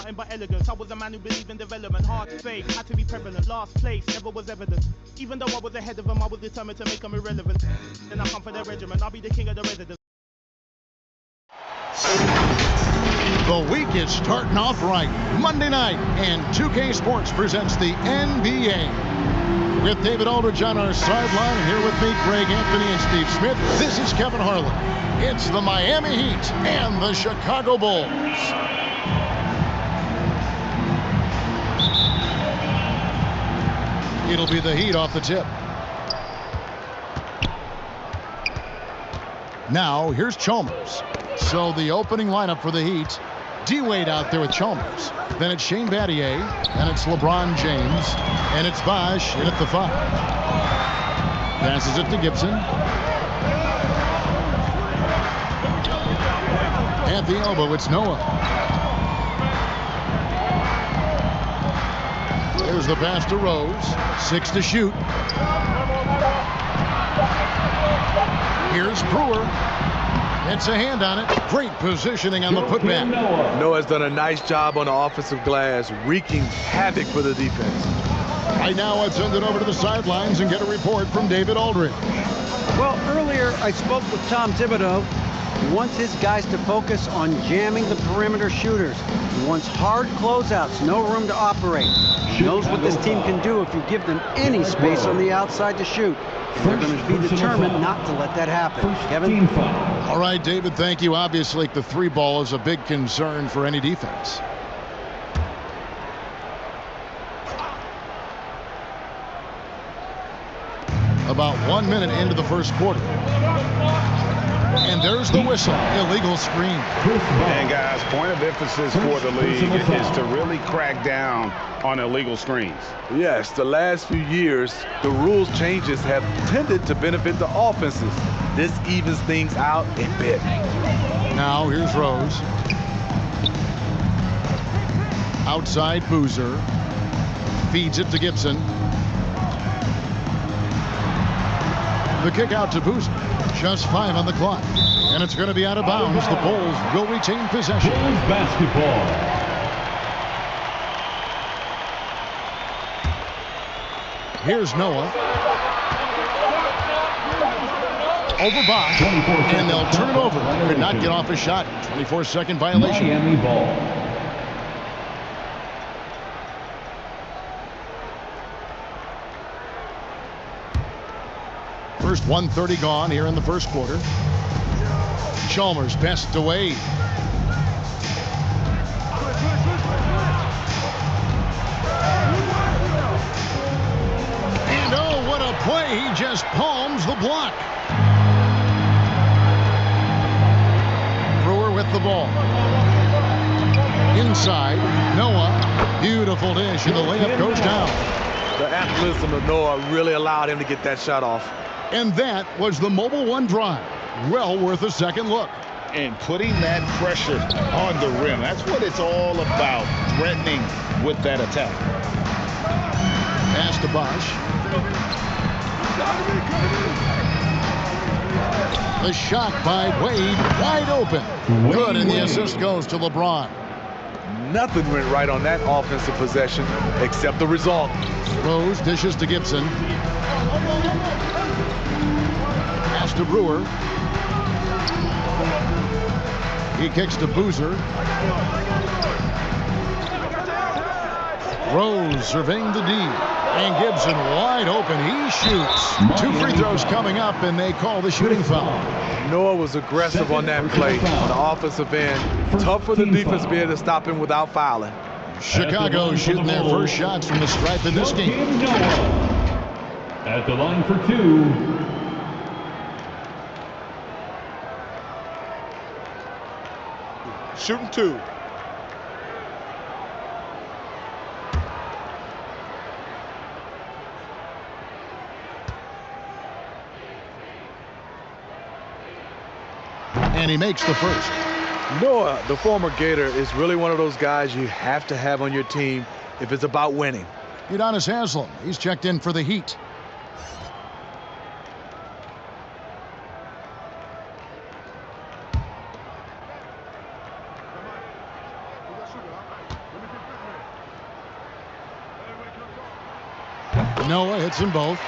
nothing but elegance. I was a man who believed in development, hard to fake, had to be prevalent. Last place never was evident. Even though I was ahead of them, I was determined to make them irrelevant. Then I come for the regiment, I'll be the king of the residents. The week is starting off right. Monday night, and 2K Sports presents the NBA. With David Aldridge on our sideline, here with me, Greg Anthony and Steve Smith. This is Kevin Harlan. It's the Miami Heat and the Chicago Bulls. It'll be the Heat off the tip. Now, here's Chalmers. So the opening lineup for the Heat, D-Wade out there with Chalmers. Then it's Shane Battier, and it's LeBron James, and it's Bosh in at the 5. Passes it to Gibson. At the elbow, it's Noah. There's the pass to Rose. 6 to shoot. Here's Brewer. It's a hand on it. Great positioning on the putback. Noah's done a nice job on the offensive glass, wreaking havoc for the defense. Right now, I'd send it over to the sidelines and get a report from David Aldridge. Well, earlier I spoke with Tom Thibodeau. He wants his guys to focus on jamming the perimeter shooters. He wants hard closeouts, no room to operate. He knows what this team can do if you give them any space on the outside to shoot. They're going to be determined not to let that happen. Kevin? All right, David, thank you. Obviously, the 3-ball is a big concern for any defense. About 1 minute into the first quarter. And there's the whistle. Illegal screen. And guys, point of emphasis for the league is to really crack down on illegal screens. Yes, the last few years, the rules changes have tended to benefit the offenses. This evens things out a bit. Now here's Rose. Outside Boozer. Feeds it to Gibson. The kick out to Boozer. Just 5 on the clock. And it's going to be out of bounds. The Bulls will retain possession. Bulls basketball. Here's Noah. Over Bosh. And they'll turn it over. Could not get off a shot. 24-second violation. Miami ball. First 1:30 gone here in the first quarter. Chalmers passed away. And oh, what a play. He just palms the block. Brewer with the ball. Inside, Noah. Beautiful dish, and the layup goes down. The athleticism of Noah really allowed him to get that shot off. And that was the Mobile One drive. Well worth a second look. And putting that pressure on the rim. That's what it's all about, threatening with that attack. Pass to Bosh. The shot by Wade, wide open. Good, and the assist goes to LeBron. Nothing went right on that offensive possession except the result. Rose dishes to Gibson. Pass to Brewer. He kicks to Boozer. Rose surveying the D. And Gibson wide open. He shoots. 2 free throws coming up, and they call the shooting foul. Noah was aggressive on that play on the offensive end. Tough for the defense to be able to stop him without fouling. Chicago shooting their first shots from the stripe in this game. At the line for 2. Shooting 2. And he makes the first. Noah, the former Gator, is really one of those guys you have to have on your team if it's about winning. Udonis Haslem, he's checked in for the Heat. Noah hits them both.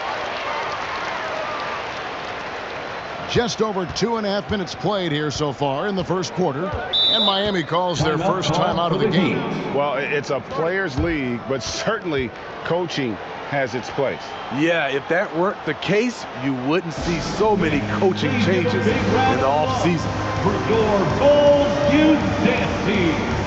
Just over 2.5 minutes played here so far in the first quarter. And Miami calls their first time out of the game. Well, it's a players' league, but certainly coaching has its place. Yeah, if that weren't the case, you wouldn't see so many coaching changes in the offseason. For your Bulls Youth Dance Team.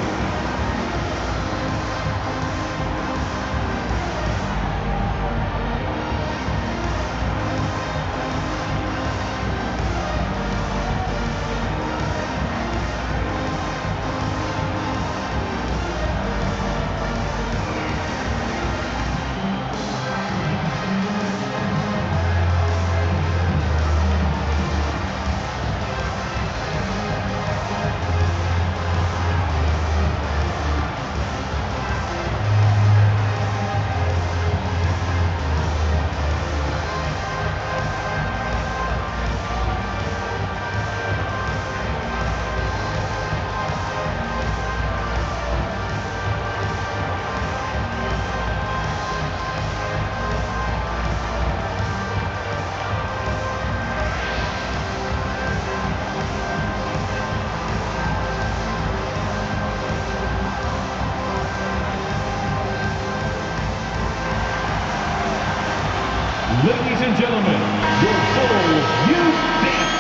Ladies and gentlemen, your Bulls Youth Dance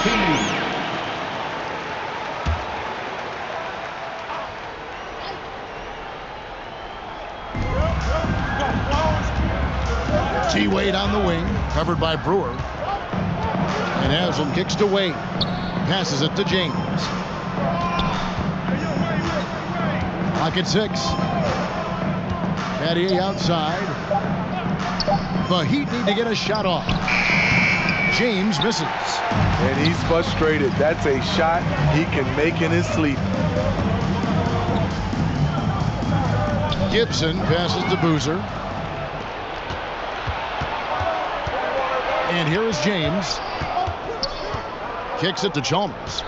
Team. T-Wade on the wing, covered by Brewer. And Haslam kicks to Wade. Passes it to James. Clock at 6. Battier outside. The Heat need to get a shot off. James misses. And he's frustrated. That's a shot he can make in his sleep. Gibson passes to Boozer. And here is James. Kicks it to Chalmers.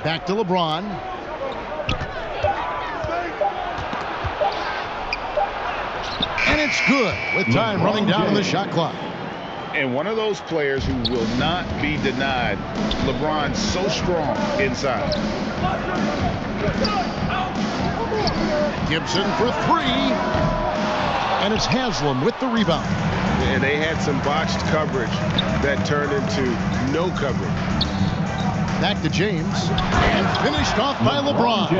Back to LeBron. And it's good with time running down on the shot clock. And one of those players who will not be denied. LeBron's so strong inside. Gibson for 3. And it's Haslam with the rebound. And they had some botched coverage that turned into no coverage. Back to James, and finished off by LeBron.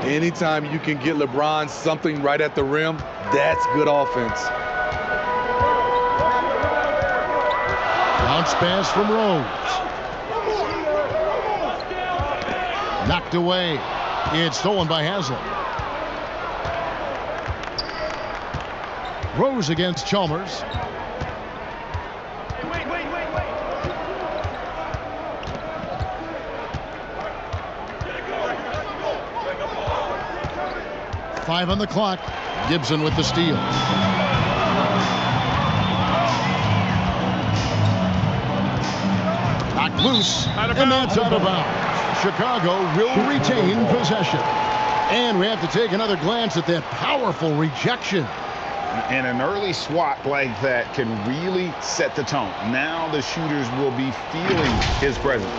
Anytime you can get LeBron something right at the rim, that's good offense. Bounce pass from Rose. Knocked away. It's stolen by Haslam. Rose against Chalmers. Five on the clock. Gibson with the steal. Knocked loose, and that's out of bounds. Chicago will retain possession. And we have to take another glance at that powerful rejection. And an early swat like that can really set the tone. Now the shooters will be feeling his presence.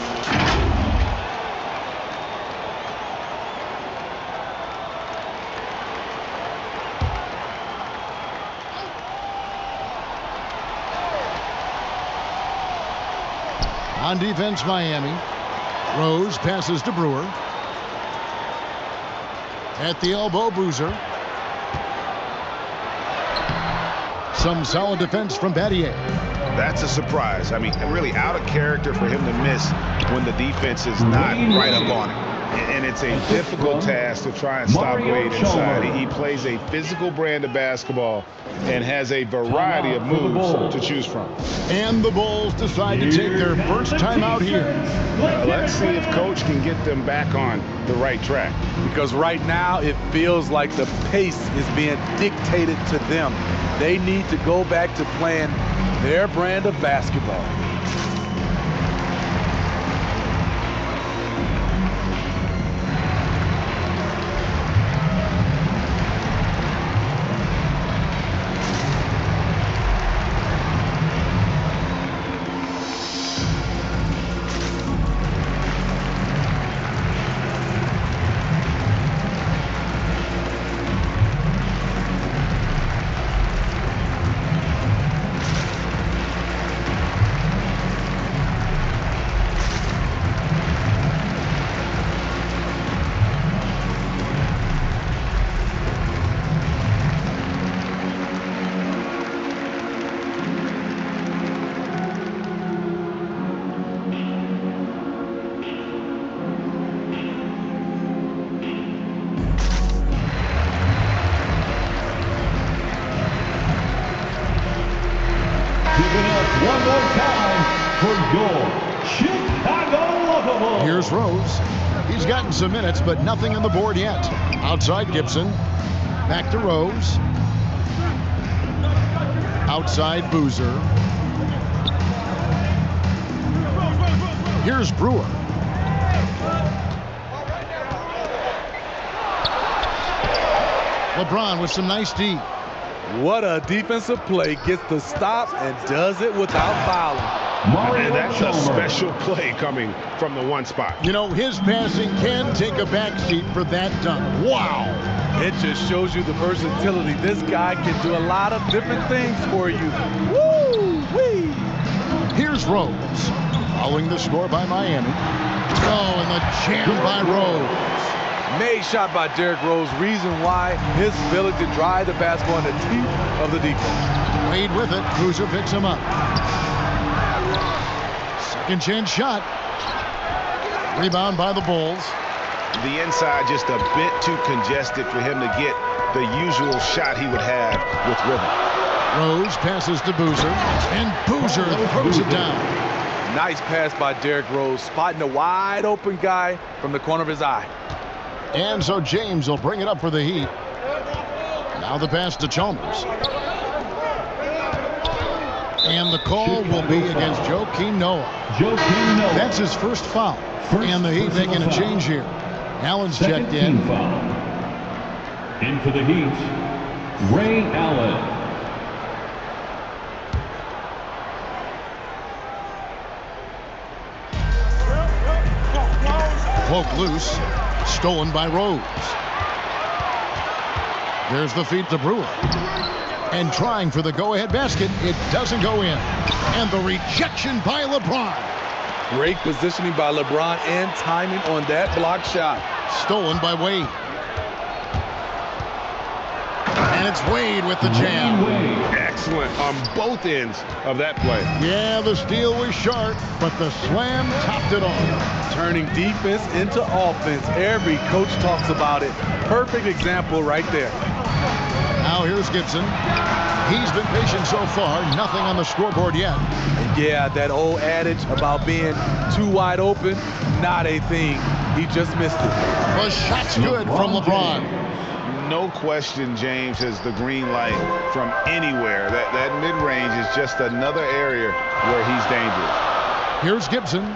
On defense, Miami. Rose passes to Brewer. At the elbow, Boozer. Some solid defense from Battier. That's a surprise. I mean, really out of character for him to miss when the defense is not right up on it. And it's a difficult task to try and stop Wade inside. He plays a physical brand of basketball and has a variety of moves to choose from. And the Bulls decide to take their first time out here. Let's see if Coach can get them back on the right track. Because right now it feels like the pace is being dictated to them. They need to go back to playing their brand of basketball. Chicago. Here's Rose. He's gotten some minutes, but nothing on the board yet. Outside Gibson. Back to Rose. Outside Boozer. Here's Brewer. LeBron with some nice D. What a defensive play. Gets the stop and does it without fouling. And that's a special play coming from the one spot. You know, his passing can take a backseat for that dunk. Wow. It just shows you the versatility. This guy can do a lot of different things for you. Woo-wee. Here's Rose. Following the score by Miami. Oh, and the jam by Rose. Made shot by Derrick Rose. Reason why his ability to drive the basketball in the teeth of the defense. Wade with it. Boozer picks him up. Second chance shot. Rebound by the Bulls. The inside just a bit too congested for him to get the usual shot he would have with rhythm. Rose passes to Boozer, and Boozer throws it down. Nice pass by Derrick Rose, spotting a wide open guy from the corner of his eye. And so James will bring it up for the Heat. Now the pass to Chalmers. And the call will be against Joakim Noah. That's his first foul. And the Heat making a change here. Allen's checked in. Foul. In for the Heat, Ray Allen. Poke loose. Stolen by Rose. There's the feed to Brewer. And trying for the go-ahead basket. It doesn't go in. And the rejection by LeBron. Great positioning by LeBron and timing on that block shot. Stolen by Wade. And it's Wade with the jam. Excellent on both ends of that play. Yeah, the steal was sharp, but the slam topped it off. Turning defense into offense. Every coach talks about it. Perfect example right there. Now here's Gibson. He's been patient so far. Nothing on the scoreboard yet. Yeah, that old adage about being too wide open, not a thing. He just missed it. The shot's good from LeBron. No question James has the green light from anywhere. That mid-range is just another area where he's dangerous. Here's Gibson.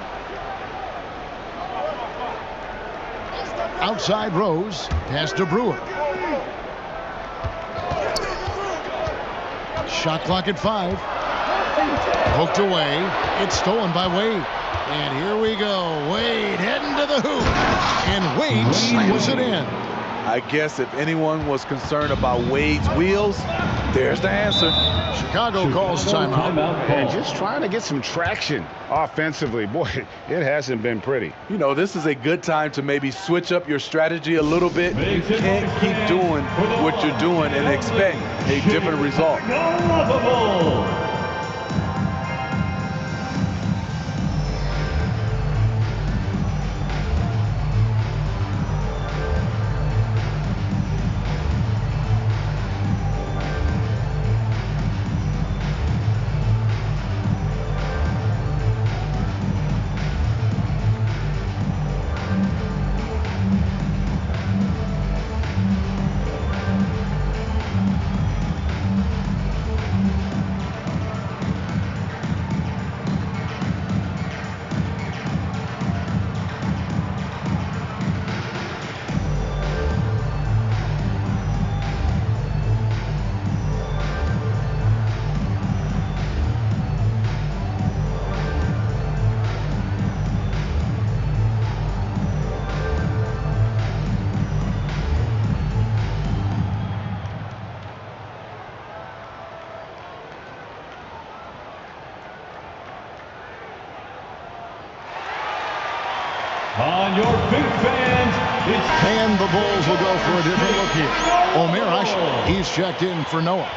Outside Rose. Pass to Brewer. Shot clock at 5. Poked away. It's stolen by Wade. And here we go. Wade heading to the hoop. And Wade slams it in. I guess if anyone was concerned about Wade's wheels, there's the answer. Chicago calls timeout. And just trying to get some traction offensively. Boy, it hasn't been pretty. You know, this is a good time to maybe switch up your strategy a little bit. You can't keep doing what you're doing and expect a different result. On your big fans, it's... And the Bulls will go for a different look here. Omer Asher, he's checked in for Noah.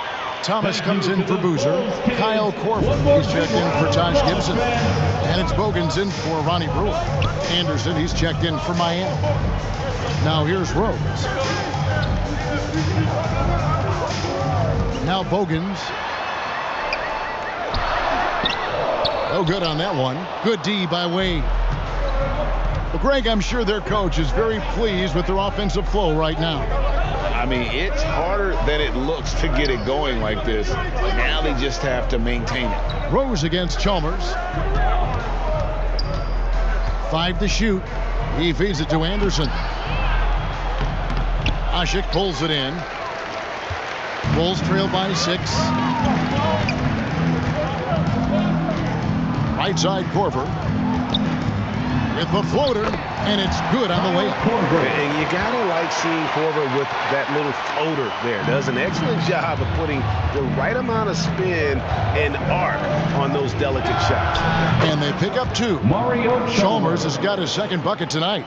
Thomas comes in for Boozer. Kyle Korver, he's checked in for Taj Gibson. And it's Bogans in for Ronnie Brewer. Anderson, he's checked in for Miami. Now here's Rose. Now Bogans. No good on that one. Good D by Wade. Well, Greg, I'm sure their coach is very pleased with their offensive flow right now. I mean, it's harder than it looks to get it going like this. Now they just have to maintain it. Rose against Chalmers. 5 to shoot. He feeds it to Anderson. Asik pulls it in. Bulls trail by 6. Right side Korver with the floater, and it's good on the way up. And you gotta like seeing Korver with that little floater there. Does an excellent job of putting the right amount of spin and arc on those delicate shots. And they pick up 2. Mario Chalmers has got his second bucket tonight.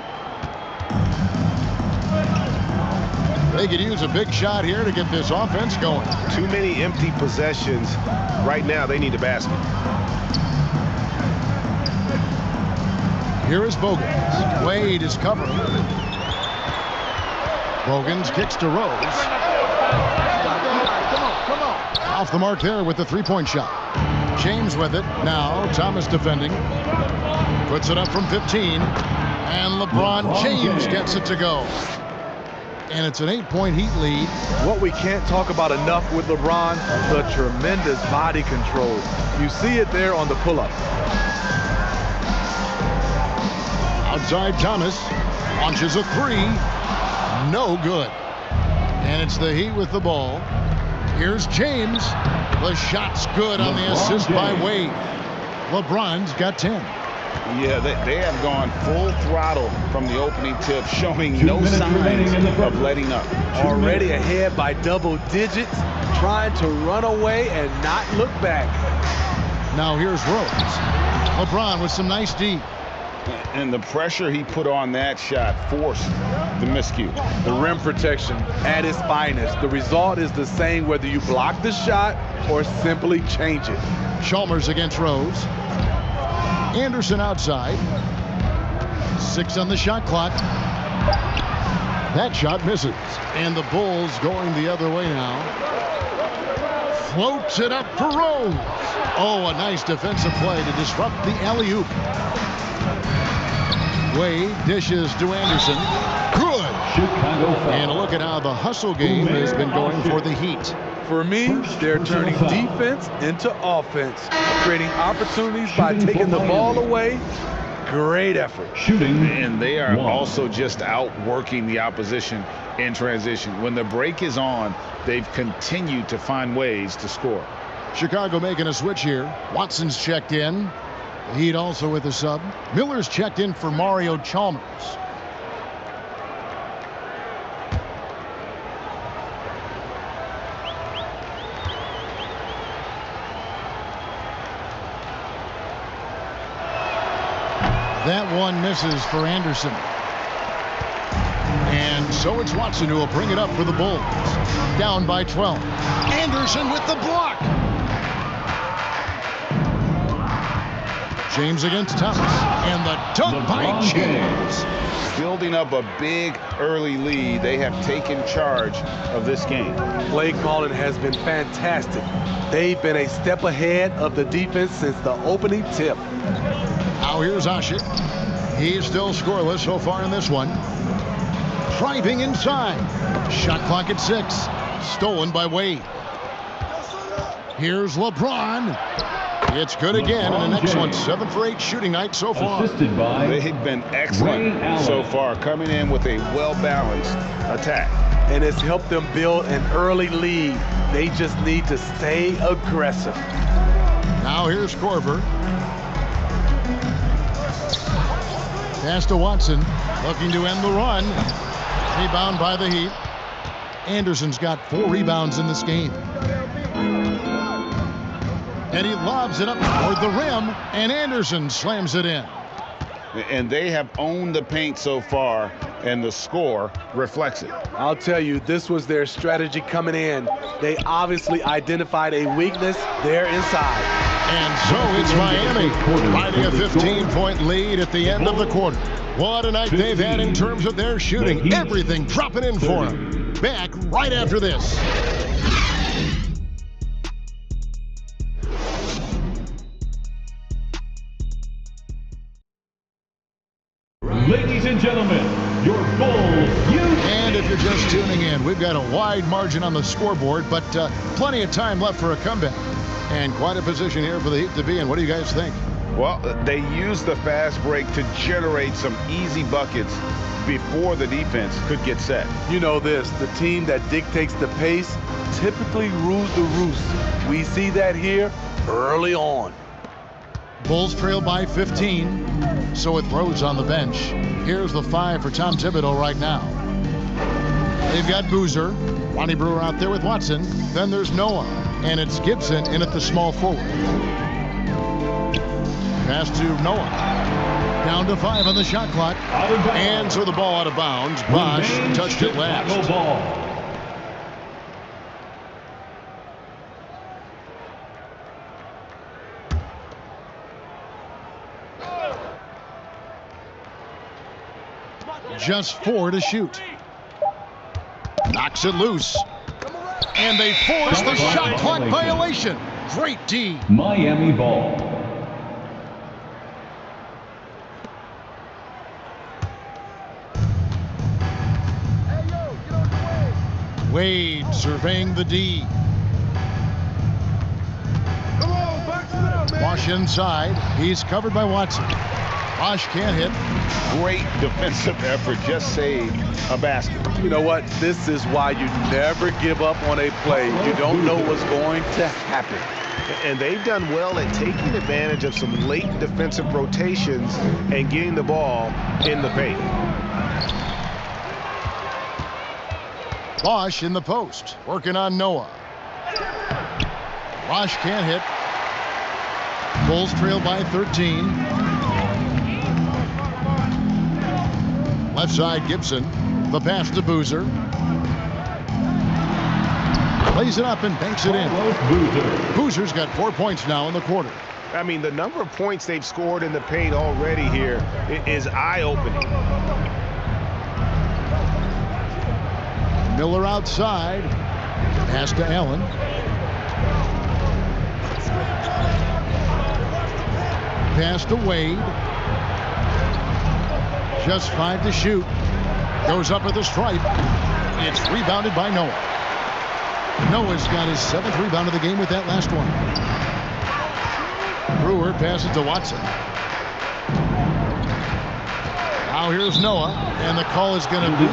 They could use a big shot here to get this offense going. Too many empty possessions. Right now, they need a basket. Here is Bogans. Wade is covering. Bogans kicks to Rose. Off the mark there with the three-point shot. James with it. Now Thomas defending. Puts it up from 15. And LeBron James gets it to go. And it's an 8-point Heat lead. What we can't talk about enough with LeBron, the tremendous body control. You see it there on the pull-up. Outside Thomas launches a 3. No good. And it's the Heat with the ball. Here's James. The shot's good on the assist by Wade. LeBron's got 10. Yeah, they have gone full throttle from the opening tip, showing no signs of letting up. Already ahead by double digits, trying to run away and not look back. Now here's Rose. LeBron with some nice D. And the pressure he put on that shot forced the miscue. The rim protection at its finest. The result is the same whether you block the shot or simply change it. Chalmers against Rose. Anderson outside. 6 on the shot clock. That shot misses. And the Bulls going the other way now. Floats it up for Rose. Oh, a nice defensive play to disrupt the alley-oop. Wade dishes to Anderson. Good. And look at how the hustle game has been going for the Heat. For me, they're turning defense into offense, creating opportunities by taking the ball away. Great effort. And they are also just outworking the opposition in transition. When the break is on, they've continued to find ways to score. Chicago making a switch here. Watson's checked in. The Heat also with a sub. Miller's checked in for Mario Chalmers. That one misses for Anderson. And so it's Watson who will bring it up for the Bulls. Down by 12. Anderson with the block. James against Thomas. And the dunk by James. Building up a big early lead, they have taken charge of this game. Play calling has been fantastic. They've been a step ahead of the defense since the opening tip. Now here's Asik. He's still scoreless so far in this one. Driving inside. Shot clock at 6. Stolen by Wade. Here's LeBron. It's good again in the next one. 7 for 8 shooting night so far. They've been excellent so far, coming in with a well-balanced attack. And it's helped them build an early lead. They just need to stay aggressive. Now here's Korver. Pass to Watson, looking to end the run. Rebound by the Heat. Anderson's got 4 rebounds in this game. And he lobs it up toward the rim, and Anderson slams it in. And they have owned the paint so far, and the score reflects it. I'll tell you, this was their strategy coming in. They obviously identified a weakness there inside. And so it's Miami riding a 15-point lead at the end of the quarter. What a night they've had in terms of their shooting. Everything dropping in for them. Back right after this. Ladies and gentlemen, your Bulls youth. And if you're just tuning in, we've got a wide margin on the scoreboard, but plenty of time left for a comeback. And quite a position here for the Heat to be in. What do you guys think? Well, they used the fast break to generate some easy buckets before the defense could get set. You know this, the team that dictates the pace typically rules the roost. We see that here early on. Bulls trail by 15. So with Rose on the bench, here's the 5 for Tom Thibodeau right now. They've got Boozer, Lonnie Brewer out there with Watson. Then there's Noah, and it's Gibson in at the small forward. Pass to Noah. Down to 5 on the shot clock. And so the ball out of bounds. Bosh touched it last. Ball. Just 4 to shoot. Knocks it loose. And they force the shot clock violation. Great D. Miami ball. Wade surveying the D. Bosh inside. He's covered by Watson. Bosh can't hit. Great defensive effort, just saved a basket. You know what? This is why you never give up on a play. You don't know what's going to happen. And they've done well at taking advantage of some late defensive rotations and getting the ball in the paint. Bosh in the post, working on Noah. Bosh can't hit. Bulls trail by 13. Left side, Gibson. The pass to Boozer. Lays it up and banks it in. Boozer's got 4 points now in the quarter. I mean, the number of points they've scored in the paint already here is eye-opening. Miller outside. Pass to Allen. Pass to Wade. Just 5 to shoot. Goes up at the stripe. It's rebounded by Noah. Noah's got his 7th rebound of the game with that last one. Brewer passes to Watson. Now here's Noah, and the call is going to be,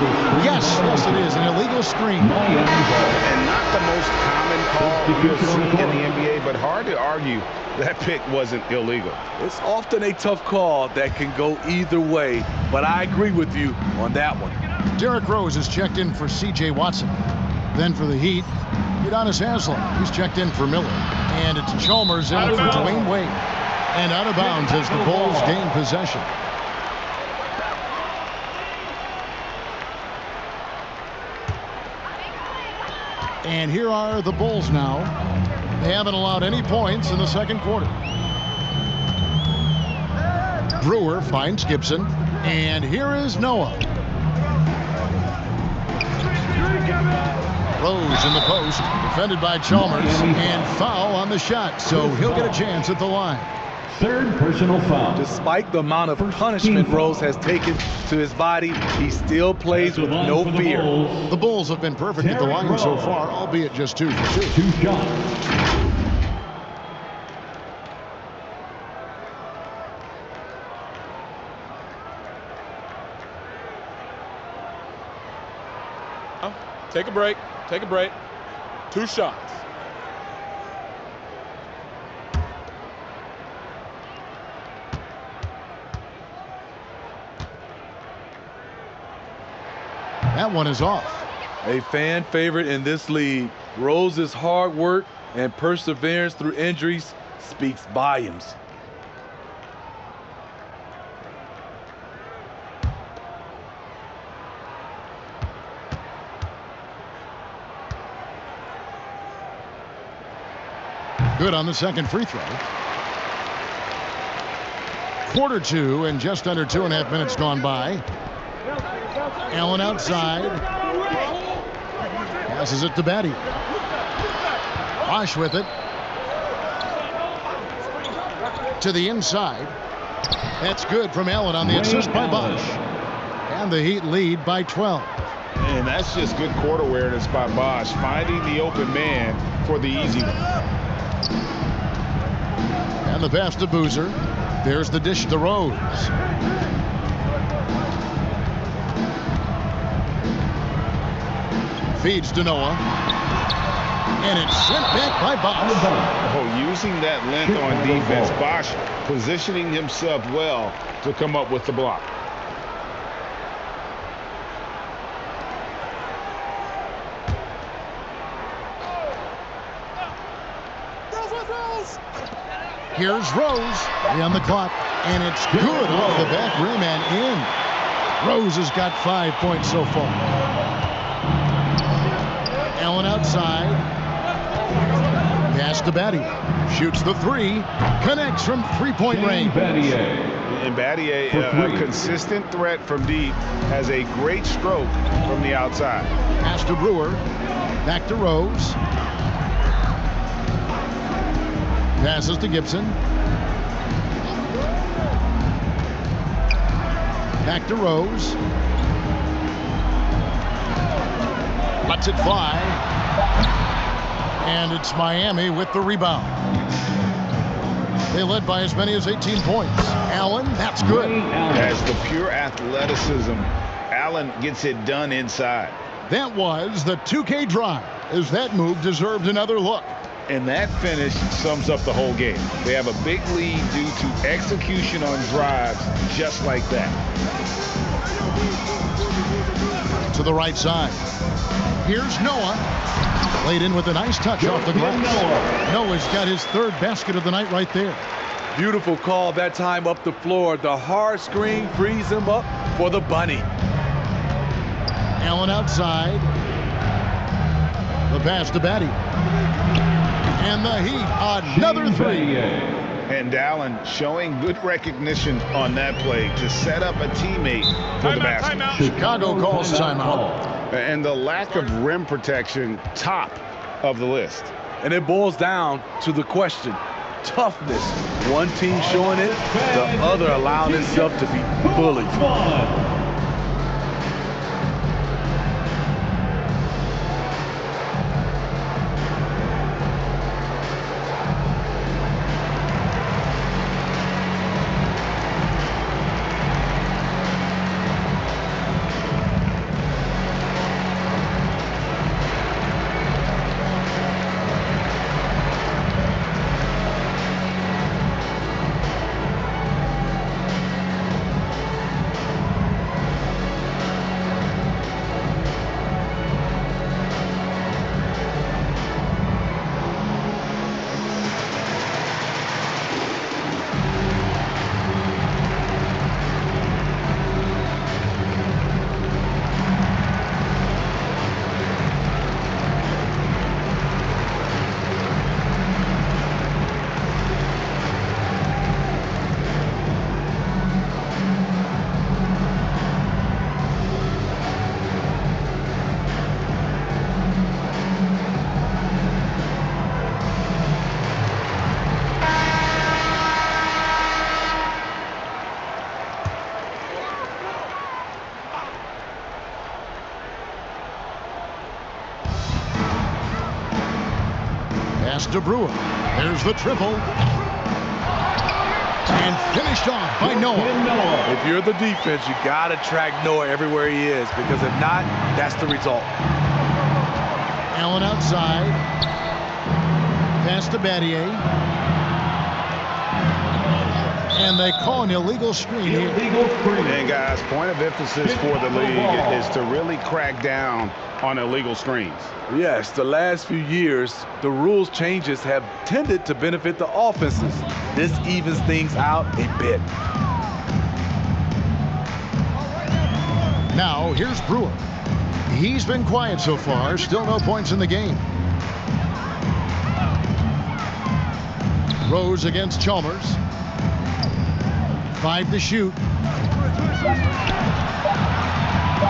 yes, it is, an illegal screen. And not the most common call you'll see in the NBA, but hard to argue that pick wasn't illegal. It's often a tough call that can go either way, but I agree with you on that one. Derrick Rose is checked in for C.J. Watson. Then for the Heat, Udonis Haslem. He's checked in for Miller. And it's Chalmers in for Dwayne Wade. And out of bounds as the Bulls gain possession. And here are the Bulls now. They haven't allowed any points in the second quarter. Brewer finds Gibson. And here is Noah. Rose in the post, defended by Chalmers, and foul on the shot, so he'll get a chance at the line. Third personal foul. Despite the amount of punishment Rose has taken to his body, he still plays with no fear. The Bulls have been perfect at the line so far, albeit just 2 for 2. 2 shots. Take a break. Take a break. 2 shots. That one is off. A fan favorite in this league, Rose's hard work and perseverance through injuries speaks volumes. Good on the second free throw. Quarter 2 and just under 2.5 minutes gone by. Allen outside. Passes it to Batty. Bosh with it. To the inside. That's good from Allen on the assist by Bosch. And the Heat lead by 12. And that's just good court awareness by Bosch, finding the open man for the easy one. And the pass to Boozer. There's the dish to Rose. Feeds to Noah. And it's sent back by Bosch. Oh, using that length on defense, Bosch positioning himself well to come up with the block. Here's Rose on the clock, and it's good off the back rim and in. Rose has got 5 points so far. Allen outside. Pass to Battier. Shoots the three. Connects from three-point range. And Battier, a consistent threat from deep, has a great stroke from the outside. Pass to Brewer. Back to Rose. Passes to Gibson. Back to Rose. Lets it fly. And it's Miami with the rebound. They led by as many as 18 points. Allen, that's good. As the pure athleticism, Allen gets it done inside. That was the 2K drive, as that move deserved another look. And that finish sums up the whole game. They have a big lead due to execution on drives just like that. To the right side. Here's Noah. Laid in with a nice touch off the glass. Noah's got his third basket of the night right there. Beautiful call that time up the floor. The hard screen frees him up for the bunny. Allen outside. The pass to Battier. And the Heat, another three. And Allen showing good recognition on that play to set up a teammate for the basket. Chicago calls timeout. And the lack of rim protection, top of the list. And it boils down to the question, toughness. One team showing it, the other allowing itself to be bullied. To Brewer. There's the triple. And finished off by Noah. If you're the defense, you got to track Noah everywhere he is, because if not, that's the result. Allen outside. Pass to Battier. And they call an illegal screen here. And guys, point of emphasis for the league is to really crack down on illegal screens. Yes, the last few years, the rules changes have tended to benefit the offenses. This evens things out a bit. Now, here's Brewer. He's been quiet so far, still no points in the game. Rose against Chalmers. 5 to shoot.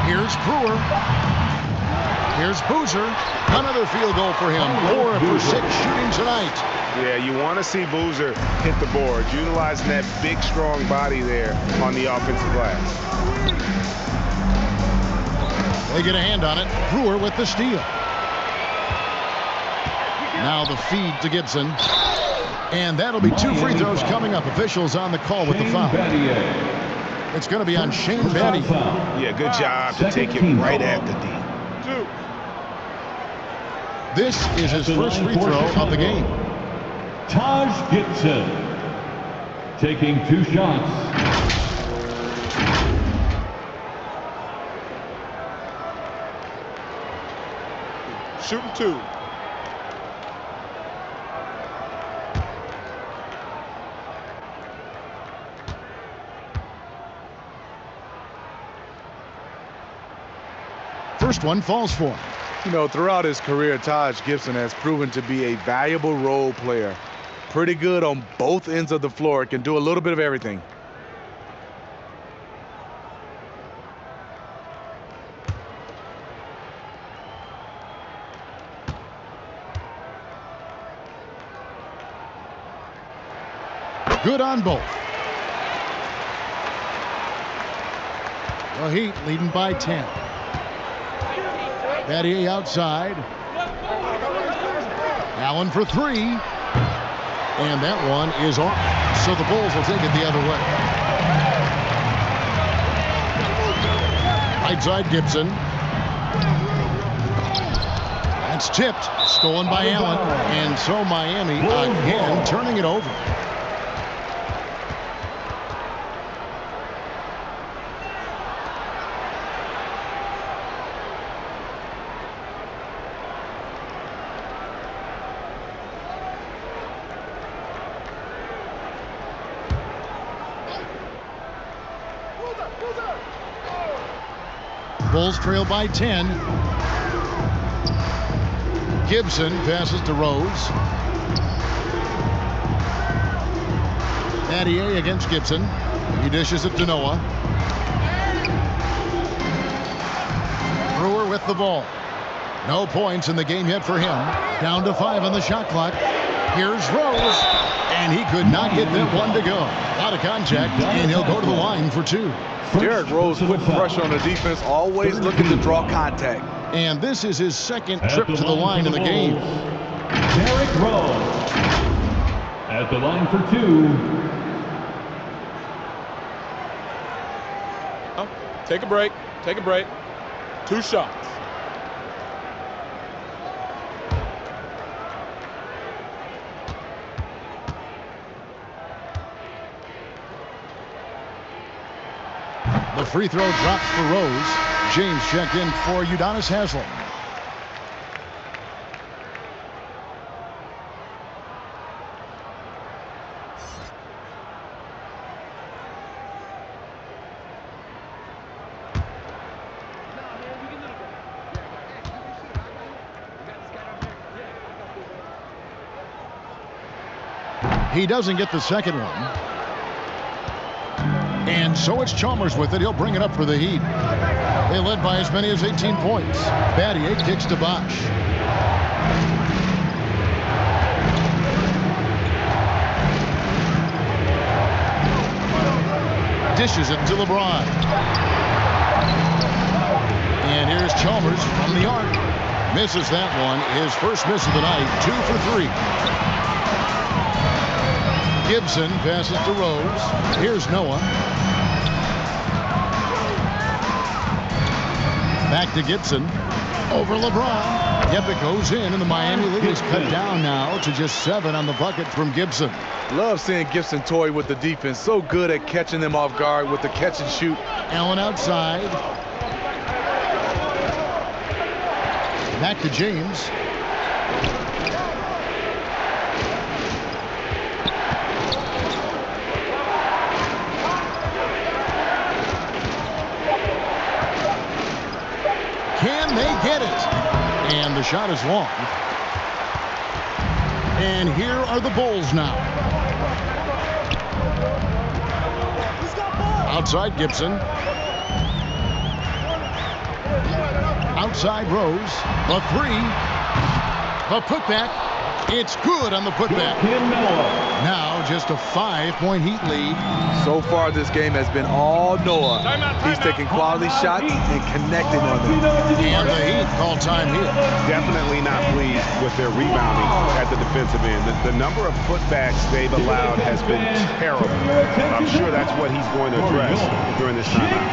Here's Brewer. Here's Boozer. Another field goal for him. 4 for 6 shooting tonight. Yeah, you want to see Boozer hit the board, utilizing that big, strong body there on the offensive glass. They get a hand on it. Brewer with the steal. Now the feed to Gibson. And that'll be 2 free throws coming up. Officials on the call with the foul. It's going to be on Shane Battier. Yeah, good job to take it right at the D. This is his first free throw of the game. Taj Gibson taking 2 shots. Shooting 2. First one falls for him. You know, throughout his career, Taj Gibson has proven to be a valuable role player. Pretty good on both ends of the floor. Can do a little bit of everything. Good on both. The Heat leading by 10. Battier outside. Allen for 3. And that one is off. So the Bulls will take it the other way. Right side Gibson. That's tipped. Stolen by Allen. And so Miami again turning it over. Bulls trail by 10. Gibson passes to Rose. Battier against Gibson. He dishes it to Noah. Brewer with the ball. No points in the game yet for him. Down to 5 on the shot clock. Here's Rose. And he could not get that one to go. Out of contact, and he'll go to the line for 2. Derrick Rose put pressure on the defense, always looking to draw contact. And this is his second trip to the line in the game. Derrick Rose at the line for 2. Take a break. Take a break. 2 shots. The free throw drops for Rose. James checked in for Udonis Haslem. He doesn't get the second one. And so it's Chalmers with it. He'll bring it up for the Heat. They led by as many as 18 points. Battier kicks to Bosh. Dishes it to LeBron. And here's Chalmers from the arc. Misses that one. His first miss of the night. 2 for 3. Gibson passes to Rose. Here's Noah. Back to Gibson. Over LeBron. Yep, it goes in, and the Miami lead is cut down now to just 7 on the bucket from Gibson. Love seeing Gibson toy with the defense. So good at catching them off guard with the catch and shoot. Allen outside. Back to James. Can they get it? And the shot is long. And here are the Bulls now. Outside Gibson. Outside Rose. The 3. The putback. It's good on the putback. Now just a 5-point Heat lead. So far, this game has been all Noah. He's taking quality shots and connecting on them. And the Heat call time here. Definitely not pleased with their rebounding at the defensive end. The number of putbacks they've allowed has been terrible. I'm sure that's what he's going to address during this timeout.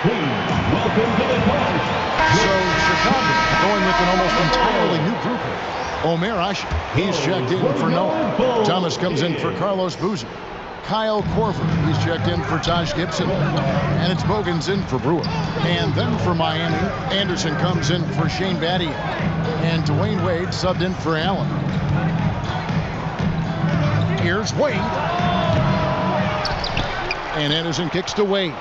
So Chicago going with an almost entirely new group here. Omer Ashe, he's checked in for Noah. Thomas comes in for Carlos Boozer. Kyle Korver, he's checked in for Taj Gibson. And it's Bogans in for Brewer. And then for Miami, Anderson comes in for Shane Battier. And Dwayne Wade subbed in for Allen. Here's Wade. And Anderson kicks to Wade.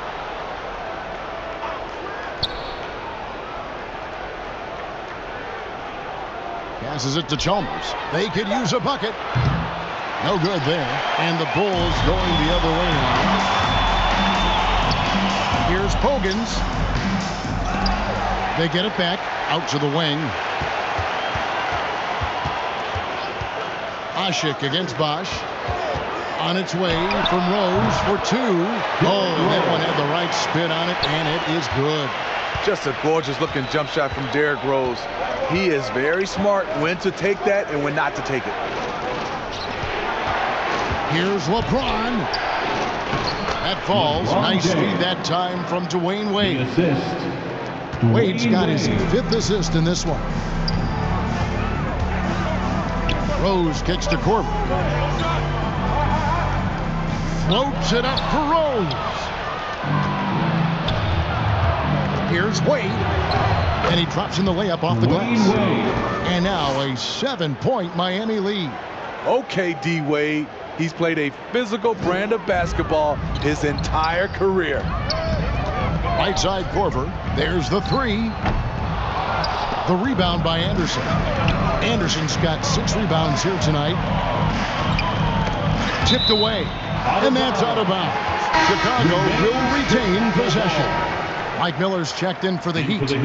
Passes it to Chalmers. They could use a bucket. No good there. And the Bulls going the other way now. Here's Pogans. They get it back out to the wing. Asik against Bosch. On its way from Rose for two. Oh, that one had the right spin on it, and it is good. Just a gorgeous looking jump shot from Derrick Rose. He is very smart when to take that and when not to take it. Here's LeBron. That falls. Nice speed that time from Dwayne Wade. Wade's got his 5th assist in this one. Rose kicks to Korver. Floats it up for Rose. Here's Wade. And he drops in the layup off the glass. And now a 7-point Miami lead. Okay, D. Wade. He's played a physical brand of basketball his entire career. Right side Korver. There's the three. The rebound by Anderson. Anderson's got 6 rebounds here tonight. Tipped away. And that's out of bounds. Chicago will retain possession. Mike Miller's checked in for the Heat.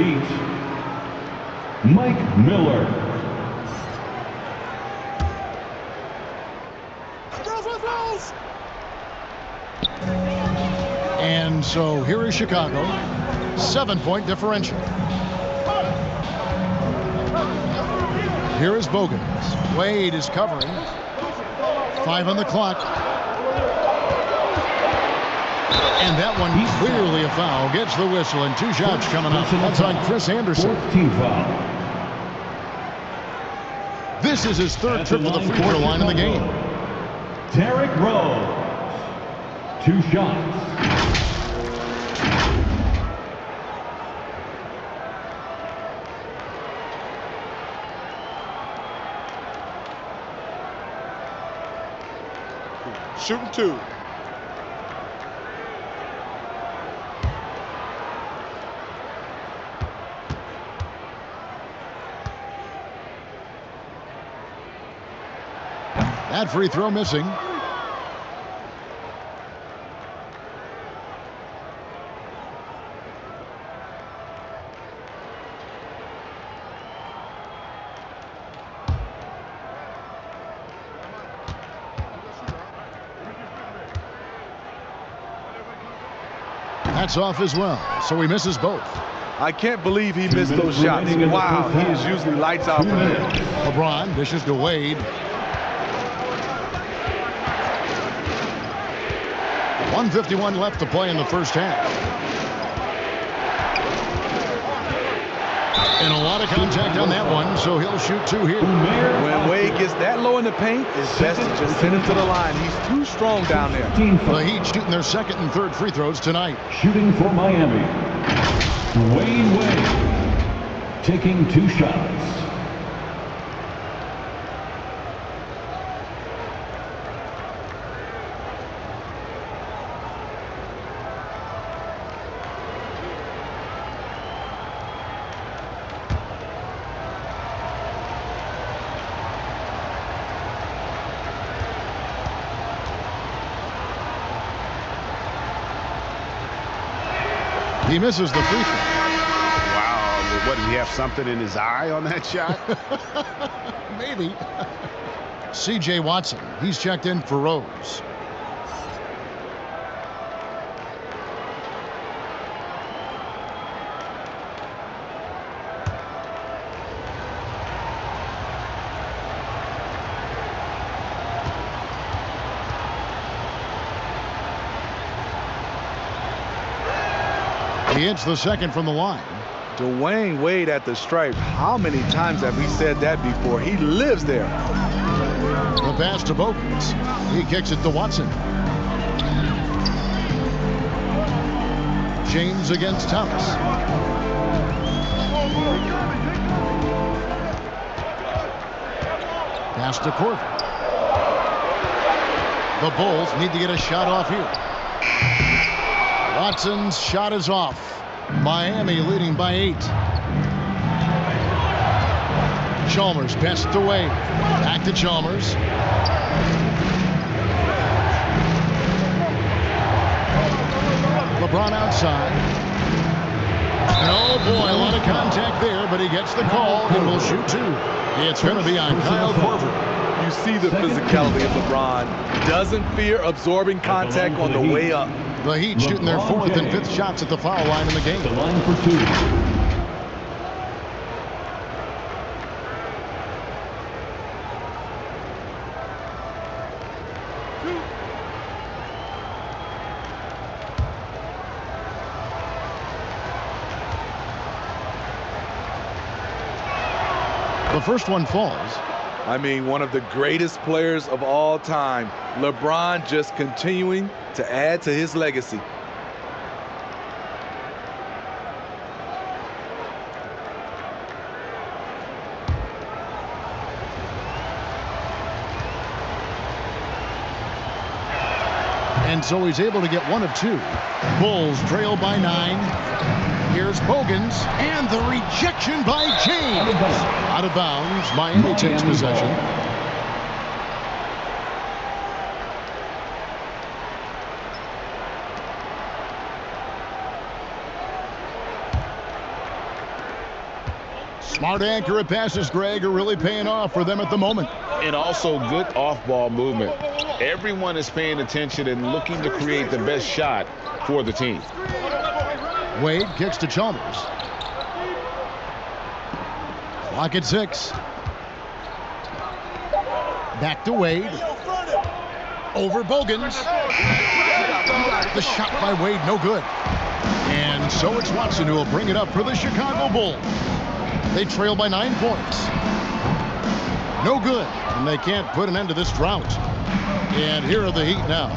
Mike Miller. And so here is Chicago. 7-point differential. Here is Bogans. Wade is covering. 5 on the clock. And that one clearly a foul. Gets the whistle and 2 shots coming up. That's on Chris Anderson. This is his 3rd trip to the free throw line in the game. Derrick Rose. 2 shots. Shooting 2. That free throw missing. That's off as well, so he misses both. I can't believe he missed those shots. Wow, he is usually lights out from there. LeBron dishes to Wade. 1:51 left to play in the first half. And a lot of contact on that one, so he'll shoot 2 here. When Wade gets that low in the paint, it's best to just send him to the line. He's too strong down there. The Heat shooting their second and third free throws tonight. Shooting for Miami, Dwayne Wade, taking 2 shots. He misses the free throw. Wow, what, did he have something in his eye on that shot? Maybe. C.J. Watson, he's checked in for Rose. He hits the second from the line. Dwayne Wade at the stripe. How many times have we said that before? He lives there. The pass to Bogans. He kicks it to Watson. James against Thomas. Pass to Korver. The Bulls need to get a shot off here. Watson's shot is off. Miami leading by 8. Chalmers passed away. Back to Chalmers. LeBron outside. Oh boy, a lot of contact there, but he gets the call and will shoot 2. It's going to be on Kyle Korver. You see the physicality of LeBron. Doesn't fear absorbing contact on the way up. The Heat shooting their 4th and 5th shots at the foul line in the game. The line for 2. The first one falls. I mean, one of the greatest players of all time. LeBron just continuing to add to his legacy. And so he's able to get 1 of 2. Bulls trail by 9. Here's Bogans, and the rejection by James. Out of bounds. Miami takes possession. Smart, accurate passes, Greg, are really paying off for them at the moment. And also good off-ball movement. Everyone is paying attention and looking to create the best shot for the team. Wade kicks to Chalmers. Clock at 6. Back to Wade. Over Bogans. The shot by Wade, no good. And so it's Watson who will bring it up for the Chicago Bulls. They trail by 9 points. No good. And they can't put an end to this drought. And here are the Heat now.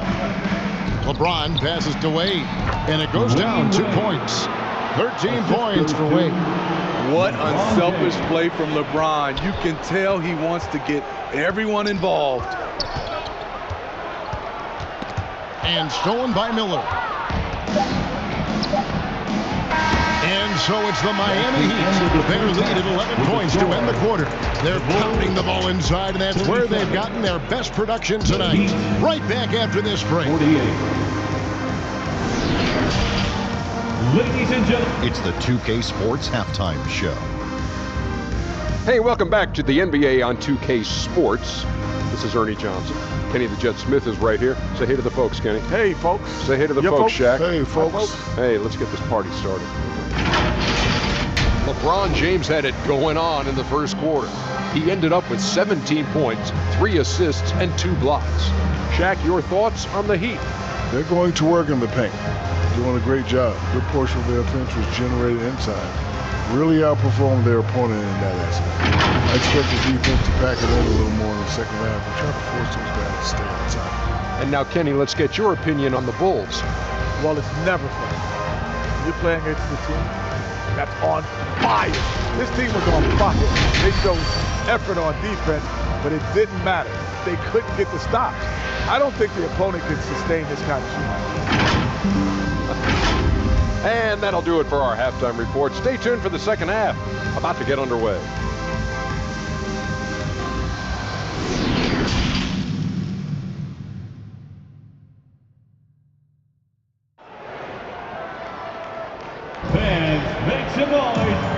LeBron passes to Wade. And it goes down 2 points. 13 points for Wade. What unselfish play from LeBron. You can tell he wants to get everyone involved. And stolen by Miller. And so it's the Miami Heat. Their lead at 11 points to end the quarter. They're pounding the ball inside, and that's where they've gotten their best production tonight. Right back after this break. 48. Ladies and gentlemen, it's the 2K Sports Halftime Show. Hey, welcome back to the NBA on 2K Sports. This is Ernie Johnson. Kenny the Jet Smith is right here. Say hey to the folks, Kenny. Hey, folks. Say hey to the folks, Shaq. Hey, folks. Hey, let's get this party started. LeBron James had it going on in the first quarter. He ended up with 17 points, 3 assists, and 2 blocks. Shaq, your thoughts on the Heat? They're going to work in the paint. Doing a great job. Good portion of their offense was generated inside. Really outperformed their opponent in that aspect. I expect the defense to pack it in a little more in the second half and try to force those guys to stay outside. And now, Kenny, let's get your opinion on the Bulls. Well, it's never fun. You're playing against the team that's on fire. This team was on fire. They showed effort on defense, but it didn't matter. They couldn't get the stops. I don't think the opponent could sustain this kind of shooting. And that'll do it for our halftime report. Stay tuned for the second half. About to get underway.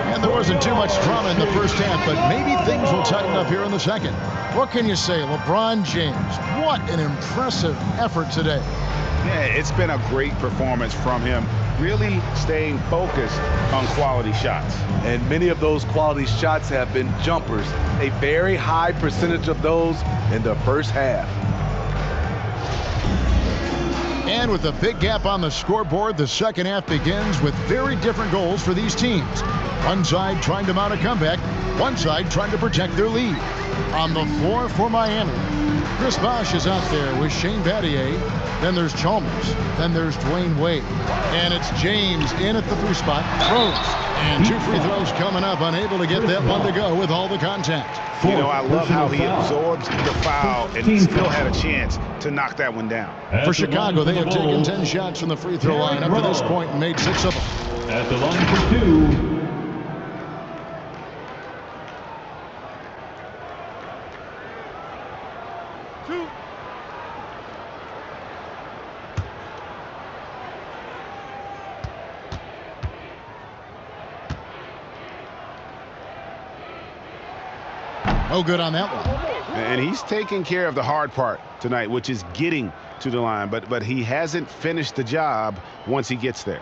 And there wasn't too much drama in the first half, but maybe things will tighten up here in the second. What can you say? LeBron James, what an impressive effort today. Yeah, it's been a great performance from him, really staying focused on quality shots. And many of those quality shots have been jumpers, a very high percentage of those in the first half. And with a big gap on the scoreboard, the second half begins with very different goals for these teams. One side trying to mount a comeback, one side trying to protect their lead. On the floor for Miami, Chris Bosh is out there with Shane Battier. Then there's Chalmers. Then there's Dwayne Wade. And it's James in at the 3 spot. Throws. And 2 free throws coming up. Unable to get that one to go with all the contact. You know, I love how he absorbs the foul and still had a chance to knock that one down. For Chicago, they have taken 10 shots from the free throw line up to this point and made 6 of them. At the line for 2. No good on that one. And he's taking care of the hard part tonight, which is getting to the line. But he hasn't finished the job once he gets there.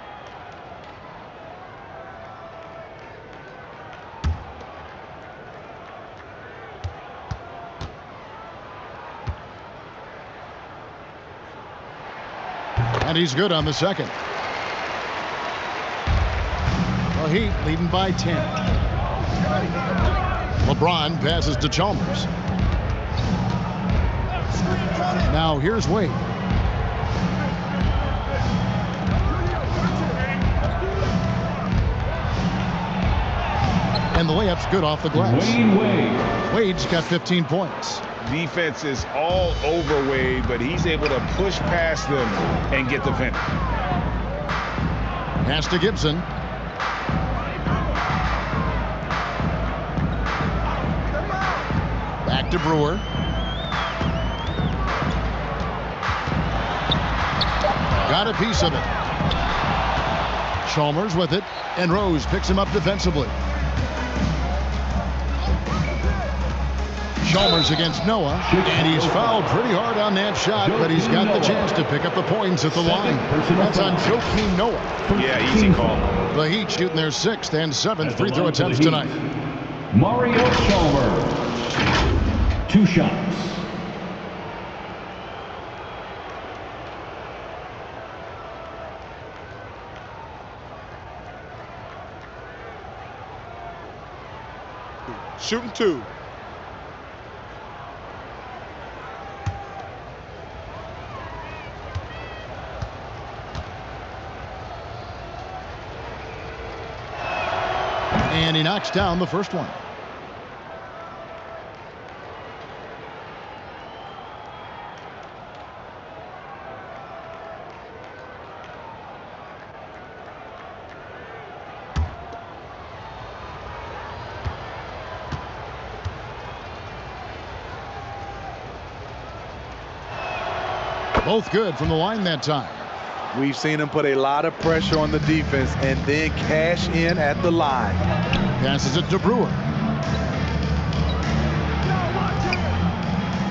And he's good on the second. The Heat leading by 10. LeBron passes to Chalmers. Now here's Wade. And the layup's good off the glass. Wade's got 15 points. Defense is all over Wade, but he's able to push past them and get the finish. Pass to Gibson. Back to Brewer. Got a piece of it. Chalmers with it, and Rose picks him up defensively. Chalmers against Noah, and he's fouled pretty hard on that shot, but he's got the chance to pick up the points at the line. That's on Joakim Noah. Yeah, easy call. The Heat shooting their 6th and 7th free throw attempts tonight. Mario Chalmers. 2 shots. Shooting 2. And he knocks down the first one. Both good from the line that time. We've seen him put a lot of pressure on the defense and then cash in at the line. Passes it to Brewer.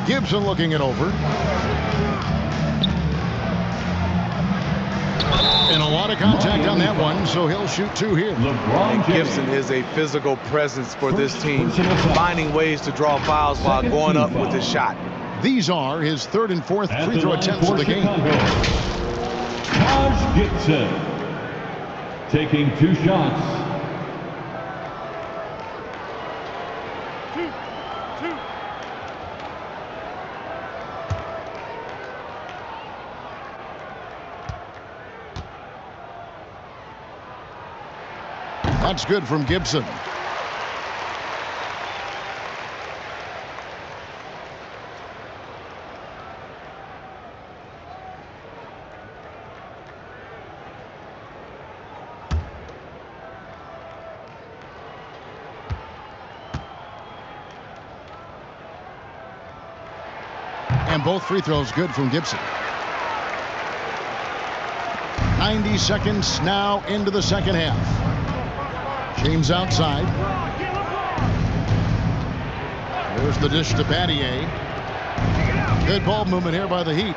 Gibson looking it over. And a lot of contact on that one, so he'll shoot 2 here. And Gibson is a physical presence for this team, finding ways to draw fouls while going up with his shot. These are his 3rd and 4th free throw attempts of the game. Taj Gibson taking 2 shots. That's good from Gibson. And both free throws good from Gibson. 90 seconds now into the second half. James outside. There's the dish to Battier. Good ball movement here by the Heat.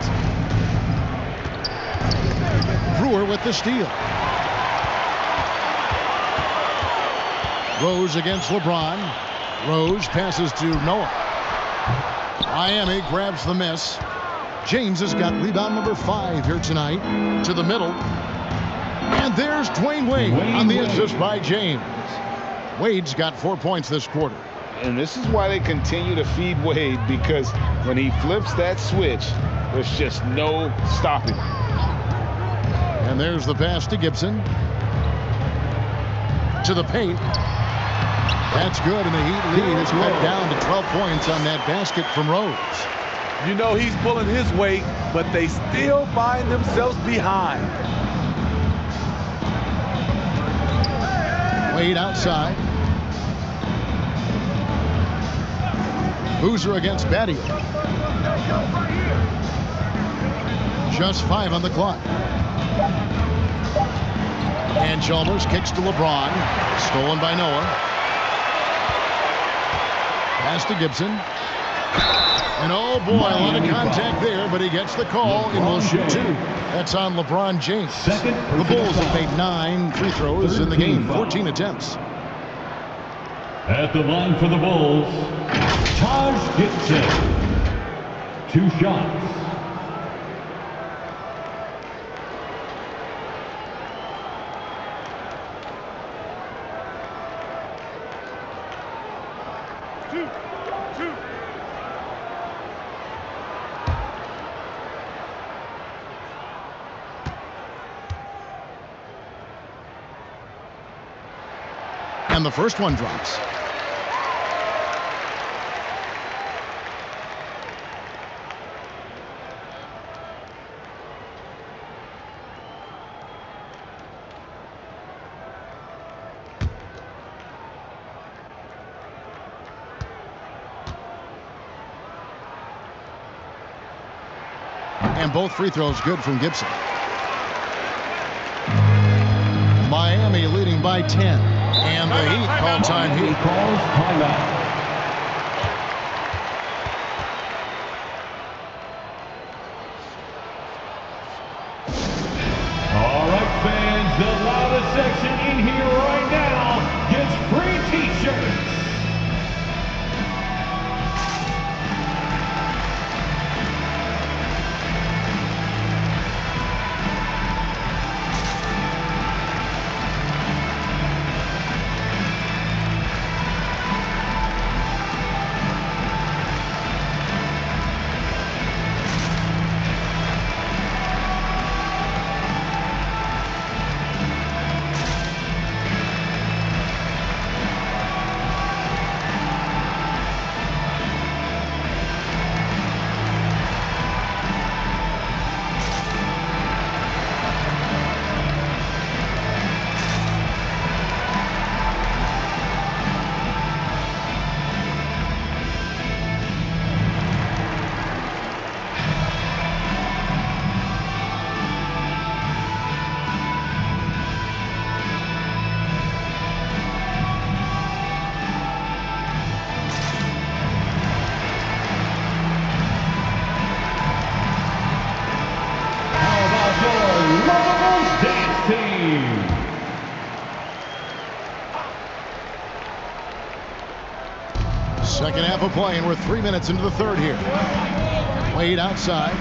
Brewer with the steal. Rose against LeBron. Rose passes to Noah. Miami grabs the miss. James has got rebound number 5 here tonight. To the middle. And there's Dwayne Wade on the assist by James. Wade's got 4 points this quarter. And this is why they continue to feed Wade, because when he flips that switch, there's just no stopping. And there's the pass to Gibson. To the paint. That's good, and the Heat lead is cut down to 12 points on that basket from Rose. You know he's pulling his weight, but they still find themselves behind. Wade outside. Boozer against Battier. Just 5 on the clock. And Chalmers kicks to LeBron. Stolen by Noah. Pass to Gibson. And oh boy, a lot of contact there, but he gets the call and will shoot 2. That's on LeBron James. The Bulls have made 9 free throws in the game, 14 attempts. At the line for the Bulls, Taj Gibson. 2 shots. And the first one drops. And both free throws good from Gibson. Miami leading by 10. And the Heat call time here. Calls timeout. All right, fans, the loudest section in here right now gets free T-shirts. James. Second half of play, and we're 3 minutes into the third here. Wade outside.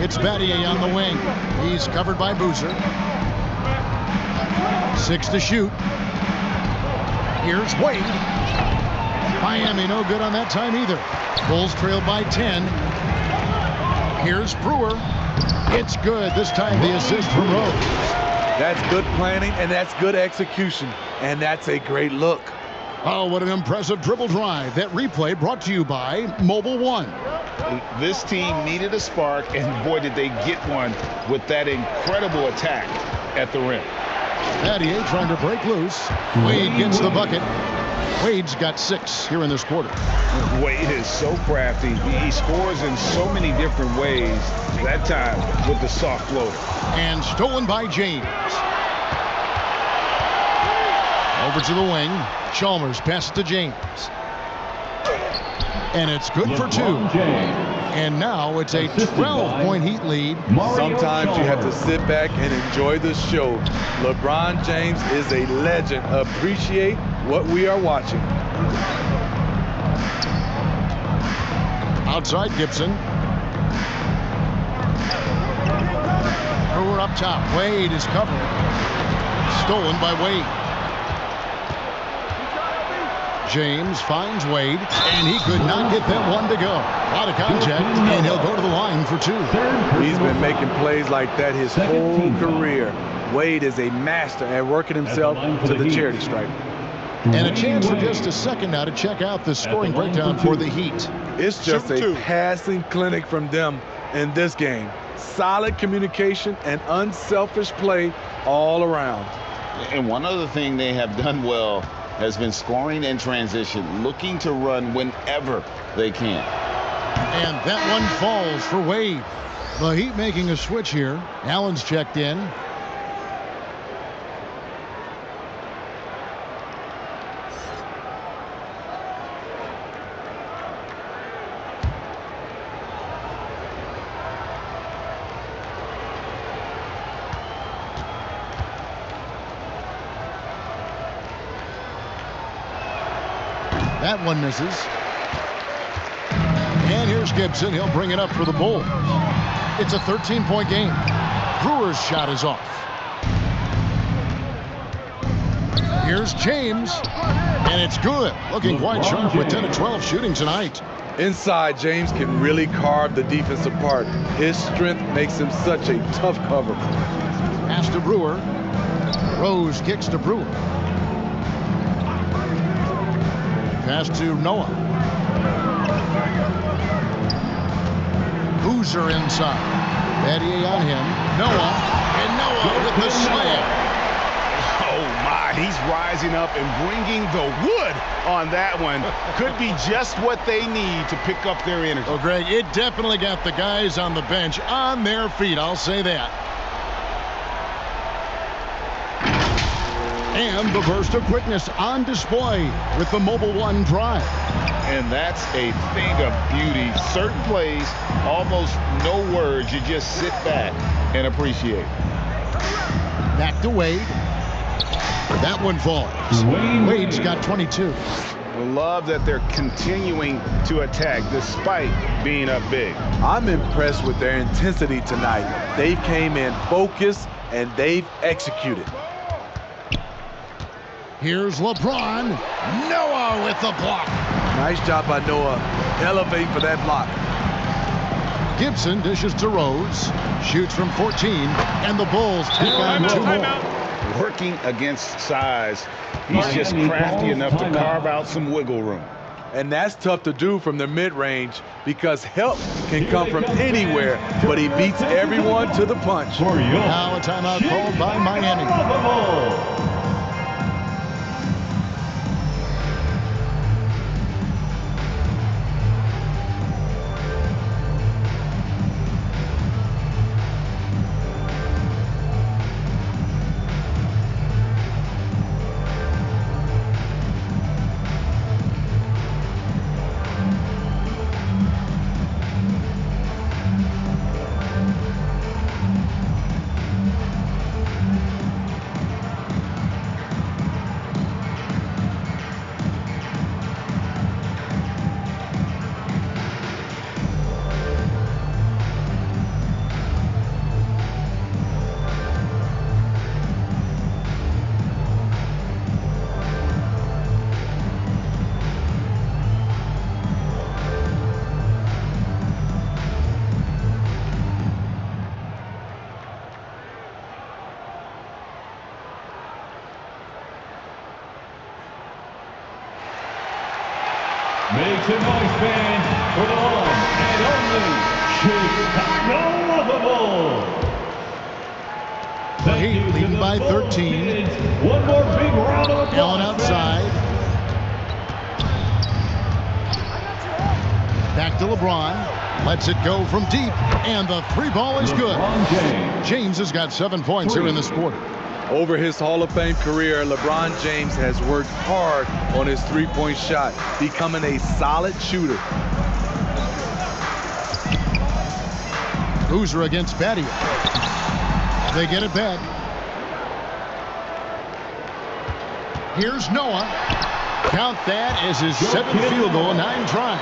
It's Battier on the wing. He's covered by Boozer. 6 to shoot. Here's Wade. Miami no good on that time either. Bulls trailed by 10. Here's Brewer. It's good. This time the assist from Rose. That's good planning, and that's good execution. And that's a great look. Oh, what an impressive dribble drive. That replay brought to you by Mobile One. This team needed a spark, and boy, did they get one with that incredible attack at the rim. Battier trying to break loose. Wade gets the bucket. Wade's got 6 here in this quarter. Wade is so crafty. He scores in so many different ways. That time with the soft floater. And stolen by James. Over to the wing. Chalmers passes to James. And it's good for 2. And now it's a 12-point Heat lead. Sometimes you have to sit back and enjoy the show. LeBron James is a legend. Appreciate what we are watching. Outside Gibson. Brewer up top. Wade is covered. Stolen by Wade. James finds Wade, and he could not get that one to go. A lot of contact, and he'll go to the line for 2. He's been making plays like that his whole career. Wade is a master at working himself to the charity stripe. And a chance for just a second now to check out the scoring breakdown for the Heat. It's just a passing clinic from them in this game. Solid communication and unselfish play all around. And one other thing they have done well has been scoring in transition, looking to run whenever they can. And that one falls for Wade. The Heat making a switch here. Allen's checked in. That one misses. And here's Gibson. He'll bring it up for the Bulls. It's a 13-point game. Brewer's shot is off. Here's James. And it's good. Looking quite sharp with 10 of 12 shooting tonight. Inside, James can really carve the defense apart. His strength makes him such a tough cover. Pass to Brewer. Rose kicks to Brewer. Pass to Noah. Boozer inside. Battier on him. Noah. And Noah with the slam. Oh, my. He's rising up and bringing the wood on that one. Could be just what they need to pick up their energy. Well, Greg, it definitely got the guys on the bench on their feet. I'll say that. And the burst of quickness on display with the Mobile One drive. And that's a thing of beauty. Certain plays, almost no words. You just sit back and appreciate. Back to Wade. That one falls. Wade's got 22. Love that they're continuing to attack despite being up big. I'm impressed with their intensity tonight. They came in focused and they've executed. Here's LeBron. Noah with the block. Nice job by Noah. Elevate for that block. Gibson dishes to Rose. Shoots from 14. And the Bulls take on 2 more. Working against size. He's just crafty enough to carve out some wiggle room. And that's tough to do from the mid-range because help can come from anywhere, but he beats everyone to the punch. Now a timeout called by Miami. Make some noise, fans, for the one and only Chicago Lovable. The Heat leading by 13. One more big round of applause. Allen outside. Back to LeBron. Lets it go from deep. And the three ball is good. James has got 7 points here in this quarter. Over his Hall of Fame career, LeBron James has worked hard on his three-point shot, becoming a solid shooter. Boozer against Battier. They get it back. Here's Noah. Count that as his 7th field goal, 9 tries.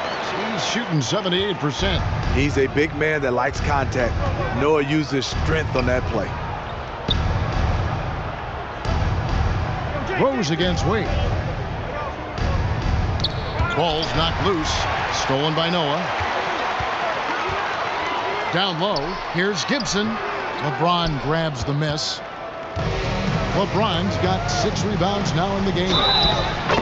He's shooting 78%. He's a big man that likes contact. Noah uses strength on that play. Rose against Wade. Ball's knocked loose. Stolen by Noah. Down low. Here's Gibson. LeBron grabs the miss. LeBron's got 6 rebounds now in the game.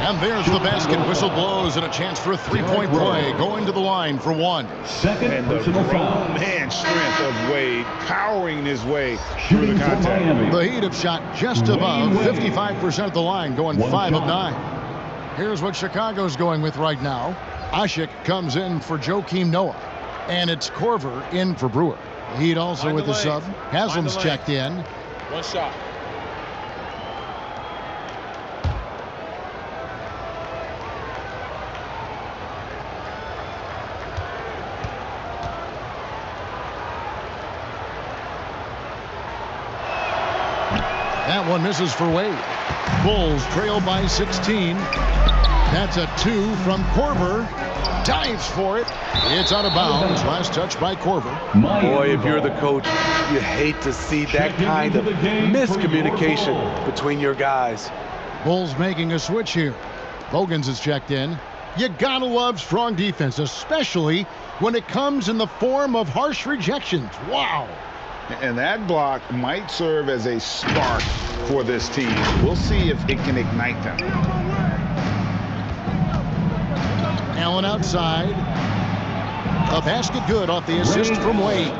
And there's the basket. Whistle blows and a chance for a three-point play. Going to the line for 1. And the grown man strength of Wade powering his way through the contact. The Heat have shot just above 55% of the line, going 5 of 9. Here's what Chicago's going with right now. Asik comes in for Joakim Noah. And it's Korver in for Brewer. Heat also with the sub. Haslam's checked in. 1 shot. That one misses for Wade. Bulls trail by 16. That's a 2 from Korver. Dives for it. It's out of bounds. Last touch by Korver. Boy, if you're the coach, you hate to see that kind of miscommunication between your guys. Bulls making a switch here. Bogans is checked in. You gotta love strong defense, especially when it comes in the form of harsh rejections. Wow. And that block might serve as a spark for this team. We'll see if it can ignite them. Allen outside. A basket good off the assist from Wade.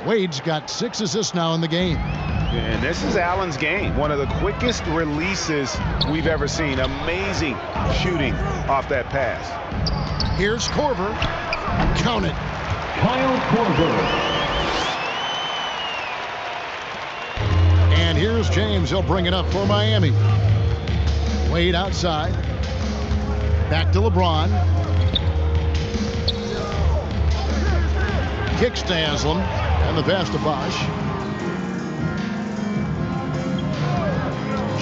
Wade's got 6 assists now in the game. And this is Allen's game. One of the quickest releases we've ever seen. Amazing shooting off that pass. Here's Korver. Count it. Kyle Korver. And here's James. He'll bring it up for Miami. Wade outside. Back to LeBron. Kicks to Haslam. And the pass to Bosch.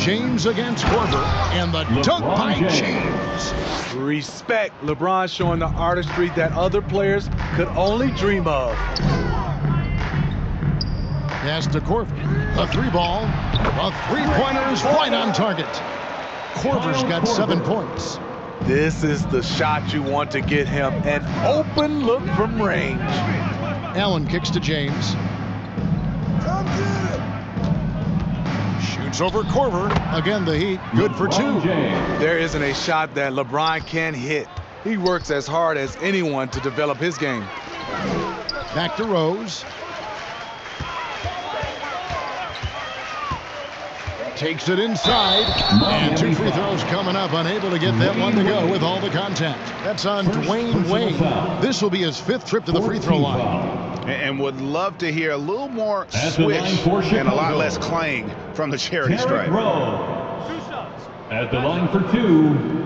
James against Korver. And the dunk by James. Respect. LeBron showing the artistry that other players could only dream of. Pass to Korver. The 3 ball. The 3-pointer is right on target. Korver's got 7 points. This is the shot you want to get him. An open look from range. Allen kicks to James. Shoots over Korver. Again, the Heat. Good for 2. There isn't a shot that LeBron can't hit. He works as hard as anyone to develop his game. Back to Rose. Takes it inside. And 2 free throws coming up. Unable to get that one to go with all the contact. That's on Dwayne Wade. This will be his 5th trip to the free throw line. And would love to hear a little more swish and a lot less clang from the charity stripe. At the line for 2.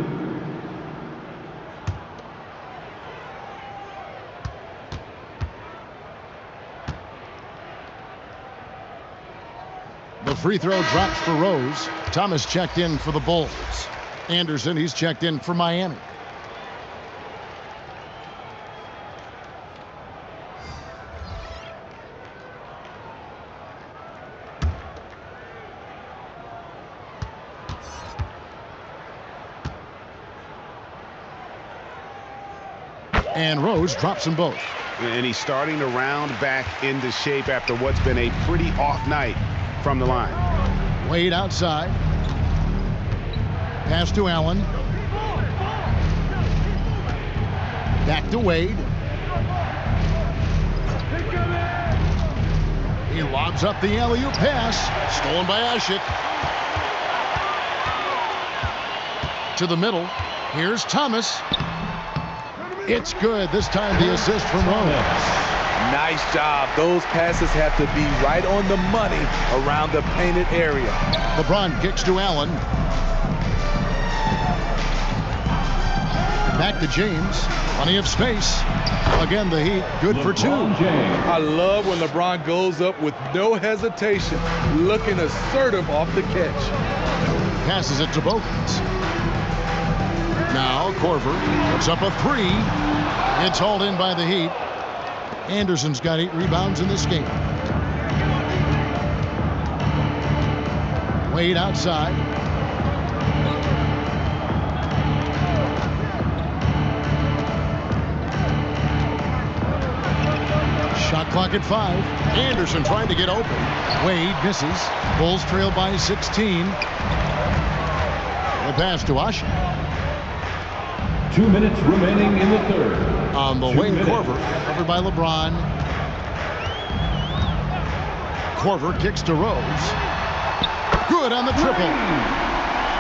The free throw drops for Rose. Thomas checked in for the Bulls. Anderson, he's checked in for Miami. And Rose drops them both. And he's starting to round back into shape after what's been a pretty off night from the line. Wade outside. Pass to Allen. Back to Wade. He lobs up the alley-oop pass. Stolen by Asik. To the middle. Here's Thomas. It's good. This time the assist from Rose. Nice job. Those passes have to be right on the money around the painted area. LeBron kicks to Allen. Back to James. Plenty of space. Again, the Heat good for two. I love when LeBron goes up with no hesitation, looking assertive off the catch. Passes it to Bogans. Now Korver puts up a three. It's hauled in by the Heat. Anderson's got 8 rebounds in this game. Wade outside. Shot clock at 5. Anderson trying to get open. Wade misses. Bulls trail by 16. The pass to Asik. 2 minutes remaining in the third. On the wing, Korver, covered by LeBron. Korver kicks to Rose. Good on the triple.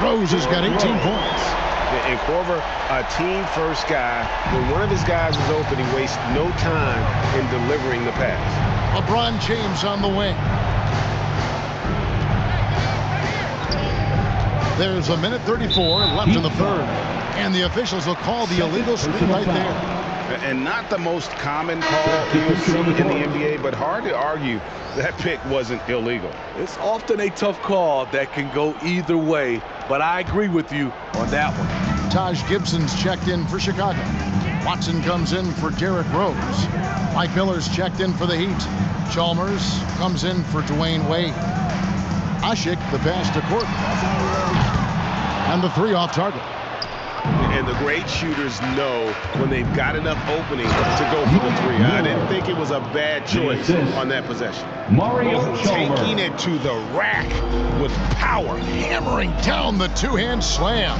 Rose has got 18 points. And Korver, a team-first guy. When one of his guys is open, he wastes no time in delivering the pass. LeBron James on the wing. There's a minute 34 left in the third. And the officials will call the illegal screen right there. And not the most common call you'll see in the NBA, but hard to argue that pick wasn't illegal. It's often a tough call that can go either way, but I agree with you on that one. Taj Gibson's checked in for Chicago. Watson comes in for Derrick Rose. Mike Miller's checked in for the Heat. Chalmers comes in for Dwayne Wade. Asik, the pass to Korver. And the 3 off target. And the great shooters know when they've got enough opening to go for the 3. I didn't think it was a bad choice on that possession. Mario Taking it to the rack with power. Hammering down the 2-hand slam.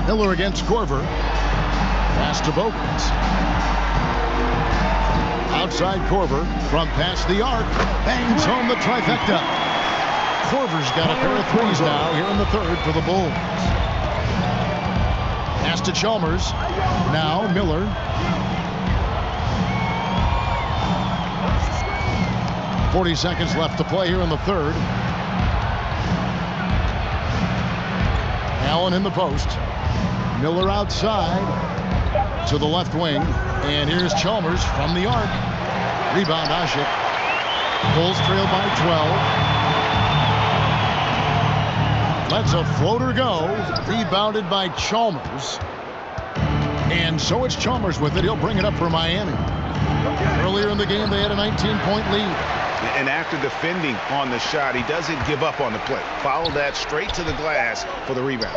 Miller against Korver. Pass to Bogans. Outside Korver from past the arc. Bangs home the trifecta. Korver's got a pair of 3s now here in the third for the Bulls. Pass to Chalmers. Now Miller. .40 seconds left to play here in the third. Allen in the post. Miller outside to the left wing. And here's Chalmers from the arc. Rebound Asik. Bulls trail by 12. Lets a floater go. Rebounded by Chalmers. And so it's Chalmers with it. He'll bring it up for Miami. Earlier in the game, they had a 19-point lead. And after defending on the shot, he doesn't give up on the play. Follow that straight to the glass for the rebound.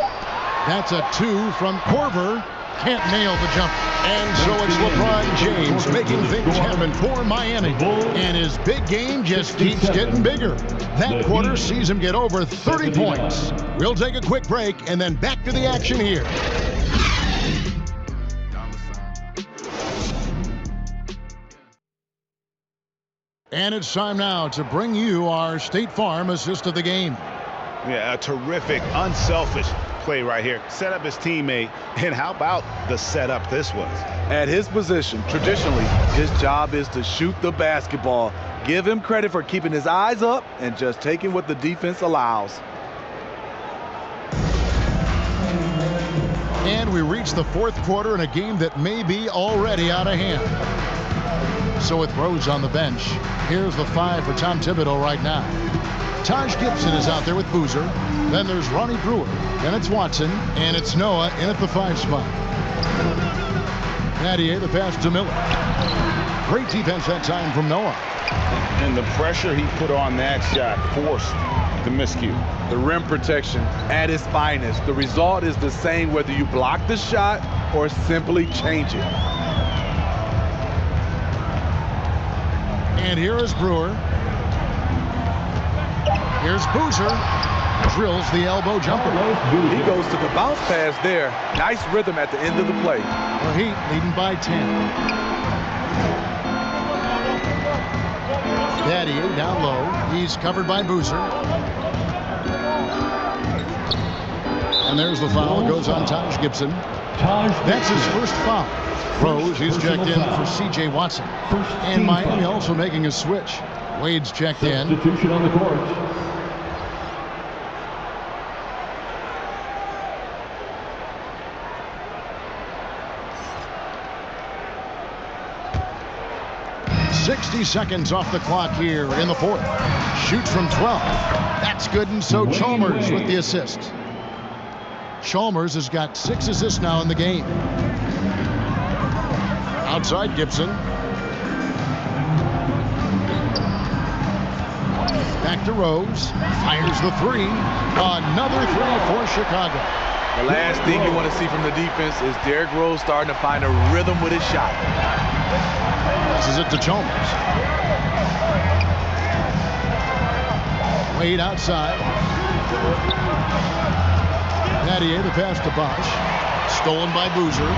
That's a 2 from Korver. Can't nail the jump. And so it's LeBron James making things happen for Miami. And his big game just keeps getting bigger. That quarter sees him get over 30 points. We'll take a quick break and then back to the action here. And it's time now to bring you our State Farm assist of the game. Yeah, a terrific, unselfish play right here. Set up his teammate, and how about the setup this was? At his position, traditionally, his job is to shoot the basketball. Give him credit for keeping his eyes up and just taking what the defense allows. And we reach the fourth quarter in a game that may be already out of hand. So with Rose on the bench, here's the 5 for Tom Thibodeau right now. Taj Gibson is out there with Boozer. Then there's Ronnie Brewer. Then it's Watson. And it's Noah in at the 5 spot. Nattier, the pass to Miller. Great defense that time from Noah. And the pressure he put on that shot forced the miscue. The rim protection at its finest. The result is the same whether you block the shot or simply change it. And here is Brewer. Here's Boozer. drills the elbow jumper. He goes to the bounce pass there. Nice rhythm at the end of the play. The Heat leading by 10. Battier down low. He's covered by Boozer. And there's the foul. Goes on Taj Gibson. That's his first foul. Rose is checked in for C.J. Watson. And Miami also making a switch. Wade's checked in. Substitution on the court. .60 seconds off the clock here in the fourth. Shoots from 12. That's good, and so Chalmers with the assist. Chalmers has got 6 assists now in the game. Outside Gibson. Back to Rose. Fires the 3. Another 3 for Chicago. The last thing you want to see from the defense is Derrick Rose starting to find a rhythm with his shot. Passes it to Chalmers. Wade outside. Battier, the pass to Bosch. Stolen by Boozer.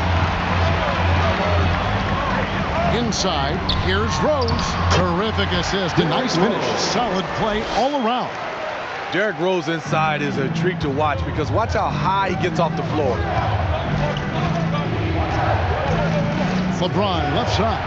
Inside, here's Rose. Terrific assist, a nice finish. Solid play all around. Derrick Rose inside is a treat to watch because watch how high he gets off the floor. LeBron left side.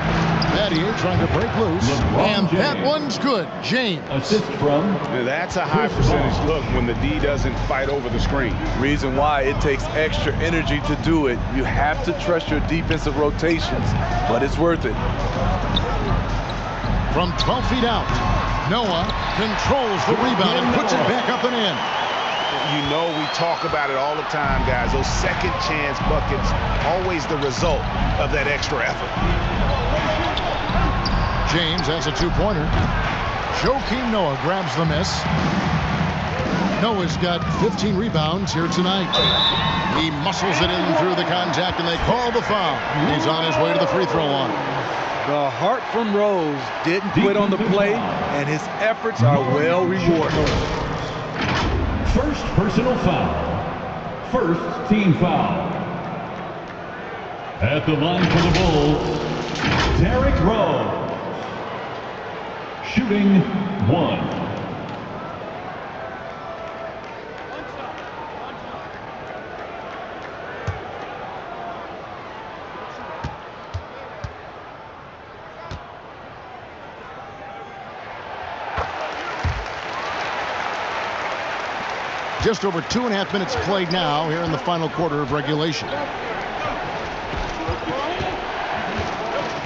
Battier trying to break loose. And that one's good. James. Assist from. That's a high percentage look when the D doesn't fight over the screen. Reason why it takes extra energy to do it. You have to trust your defensive rotations, but it's worth it. From 12 feet out, Noah controls the rebound and puts it back up and in. You know we talk about it all the time, guys. Those second chance buckets, always the result of that extra effort. James has a 2-pointer. Joakim Noah grabs the miss. Noah's got 15 rebounds here tonight. He muscles it in through the contact, and they call the foul. He's on his way to the free throw line. The heart from Rose didn't quit on the play, and his efforts are well rewarded. First personal foul. First team foul. At the line for the Bulls, Derrick Rose. Shooting 1. Just over 2.5 minutes played now here in the final quarter of regulation.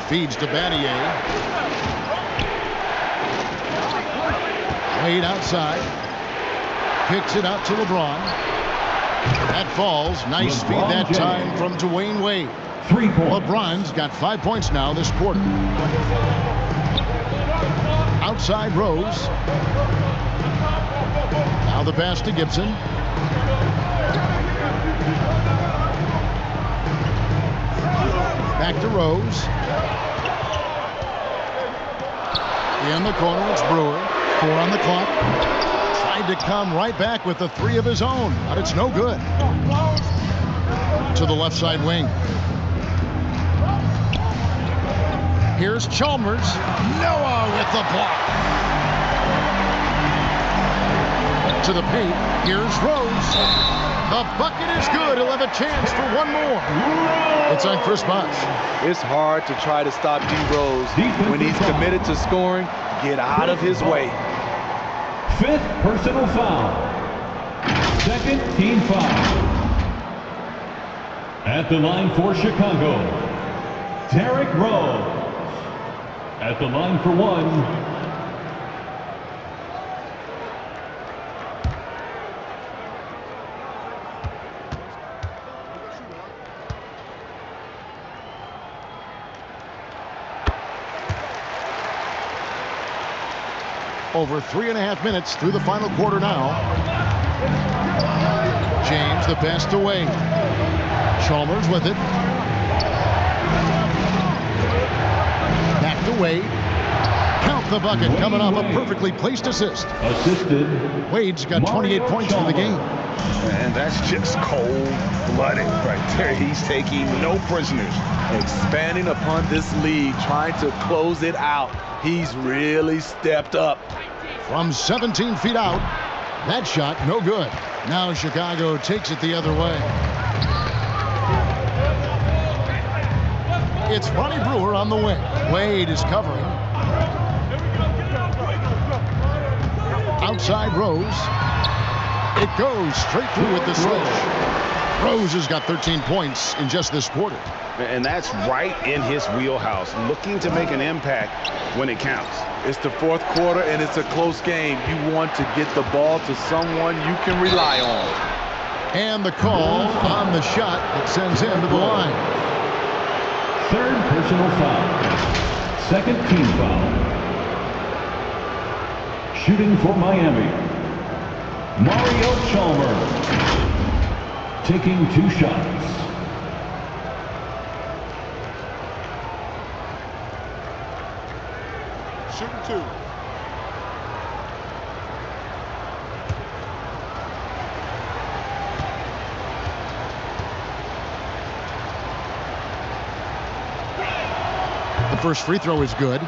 Feeds to Battier. Wade outside. Kicks it out to LeBron. That falls. Nice feed that time from Dwayne Wade. 3 points. LeBron's got 5 points now this quarter. Outside Rose. Now the pass to Gibson. Back to Rose. In the corner, it's Brewer. 4 on the clock. Tried to come right back with the 3 of his own, but it's no good. To the left side wing. Here's Chalmers. Noah with the block. To the paint. Here's Rose. The bucket is good. He'll have a chance for one more. It's on Chris Bosh. It's hard to try to stop D. Rose when he's committed to scoring. Get out of his way. 5th personal foul. 2nd team foul. At the line for Chicago, Derrick Rose. At the line for 1. Over 3.5 minutes through the final quarter now. James, the pass to Wade. Chalmers with it. Back to Wade. Count the bucket, coming off a perfectly placed assist. Assisted. Wade's got 28 points for the game. And that's just cold-blooded right there. He's taking no prisoners. Expanding upon this lead, trying to close it out. He's really stepped up. From 17 feet out, that shot no good. Now Chicago takes it the other way. It's Ronnie Brewer on the wing. Wade is covering. Outside Rose. It goes straight through with the swish. Rose has got 13 points in just this quarter. And that's right in his wheelhouse, looking to make an impact when it counts. It's the fourth quarter, and it's a close game. You want to get the ball to someone you can rely on. And the call on the shot that sends him to the line. Third personal foul. Second team foul. Shooting for Miami, Mario Chalmers. Taking 2 shots. Shooting 2. The first free throw is good.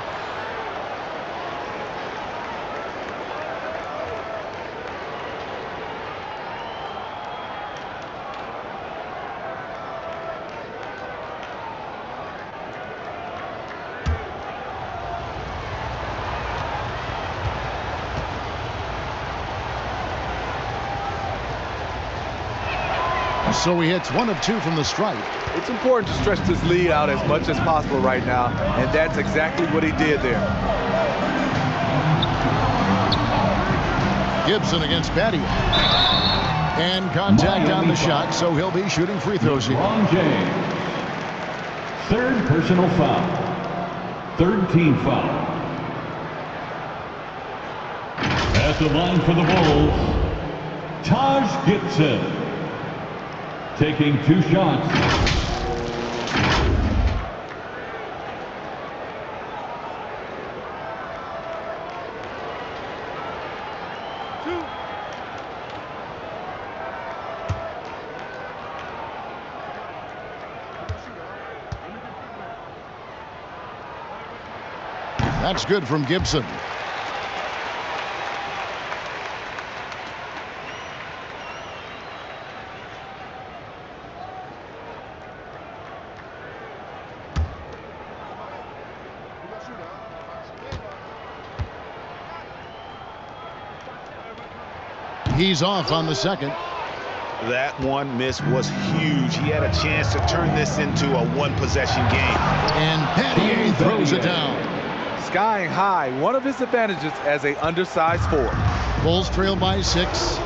So he hits 1 of 2 from the stripe. It's important to stretch this lead out as much as possible right now, and that's exactly what he did there. Gibson against Battier. And contact on the shot, so he'll be shooting free throws here. LeBron James. Third personal foul. Third team foul. At the line for the Bulls, Taj Gibson. Taking 2 shots. That's good from Gibson. He's off on the second. That one miss was huge. He had a chance to turn this into a 1-possession game. And Battier throws it down. Skying high, one of his advantages as an undersized forward. Bulls trail by 6.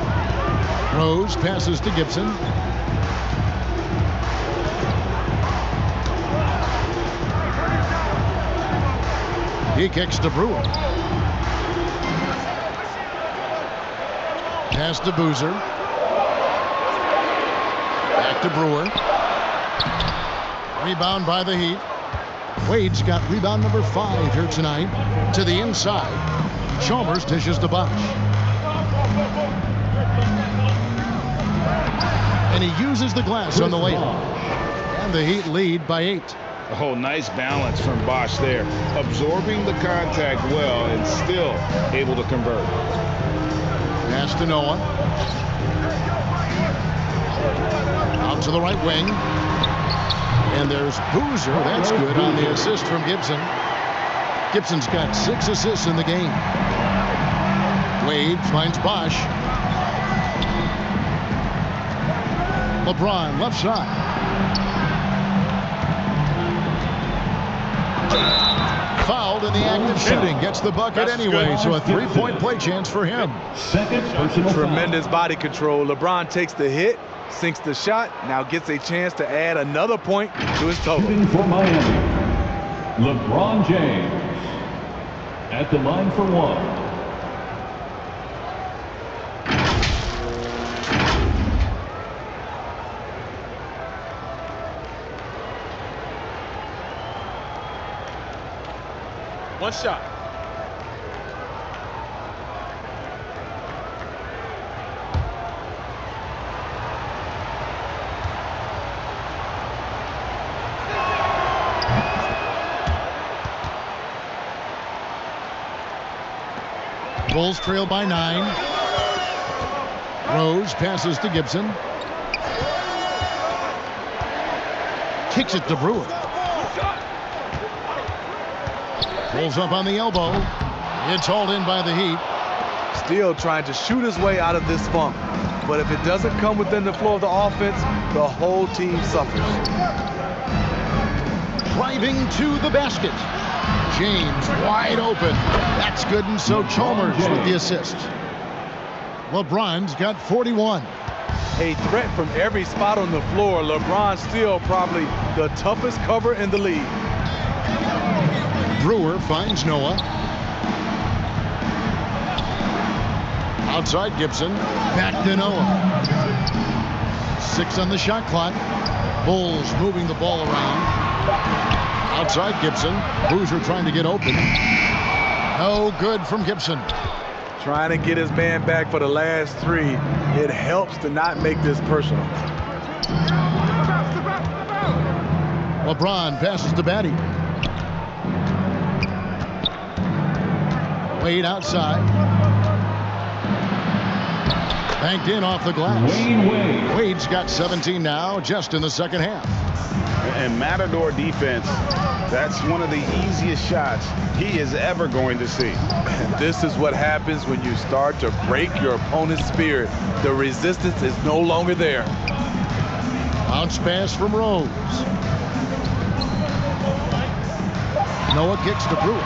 Rose passes to Gibson. He kicks to Brewer. Pass to Boozer. Back to Brewer. Rebound by the Heat. Wade's got rebound number 5 here tonight. To the inside. Chalmers dishes to Bosch. And he uses the glass on the layup. And the Heat lead by 8. Oh, nice balance from Bosch there. Absorbing the contact well and still able to convert. Pass to Noah. Out to the right wing. And there's Boozer. That's good on the assist from Gibson. Gibson's got 6 assists in the game. Wade finds Bosch. LeBron, left side. Fouled in the act of shooting. Gets the bucket anyway, so a 3-point play chance for him. Second personal foul. Tremendous body control. LeBron takes the hit, sinks the shot, now gets a chance to add another point to his total. Shooting for Miami, LeBron James. At the line for 1. One shot. Bulls trail by 9. Rose passes to Gibson. Kicks it to Brewer. Pulls up on the elbow. It's hauled in by the Heat. Still trying to shoot his way out of this funk. But if it doesn't come within the flow of the offense, the whole team suffers. Driving to the basket. James wide open. That's good, and so Chalmers with the assist. LeBron's got 41. A threat from every spot on the floor. LeBron still probably the toughest cover in the league. Brewer finds Noah. Outside Gibson. Back to Noah. 6 on the shot clock. Bulls moving the ball around. Outside Gibson. Boozer trying to get open. No good from Gibson. Trying to get his man back for the last 3. It helps to not make this personal. LeBron passes to Batty. Wade outside. Banked in off the glass. Wade's got 17 now, just in the second half. And Matador defense, that's one of the easiest shots he is ever going to see. And this is what happens when you start to break your opponent's spirit. The resistance is no longer there. Bounce pass from Rose. Noah kicks to Brewer.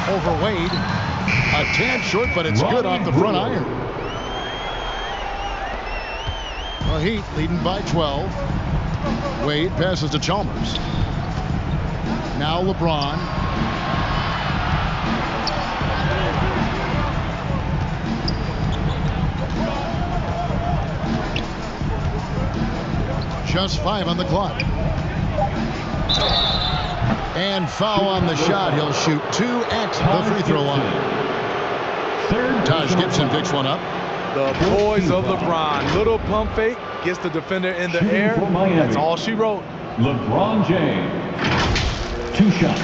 Over Wade. A tad short, but it's good off the front iron. The Heat leading by 12. Wade passes to Chalmers. Now LeBron. Just 5 on the clock. And foul on the shot. He'll shoot 2 at the free throw line. Taj Gibson picks one up. The poise of LeBron. Little pump fake, gets the defender in the air. That's all she wrote. LeBron James. 2 shots.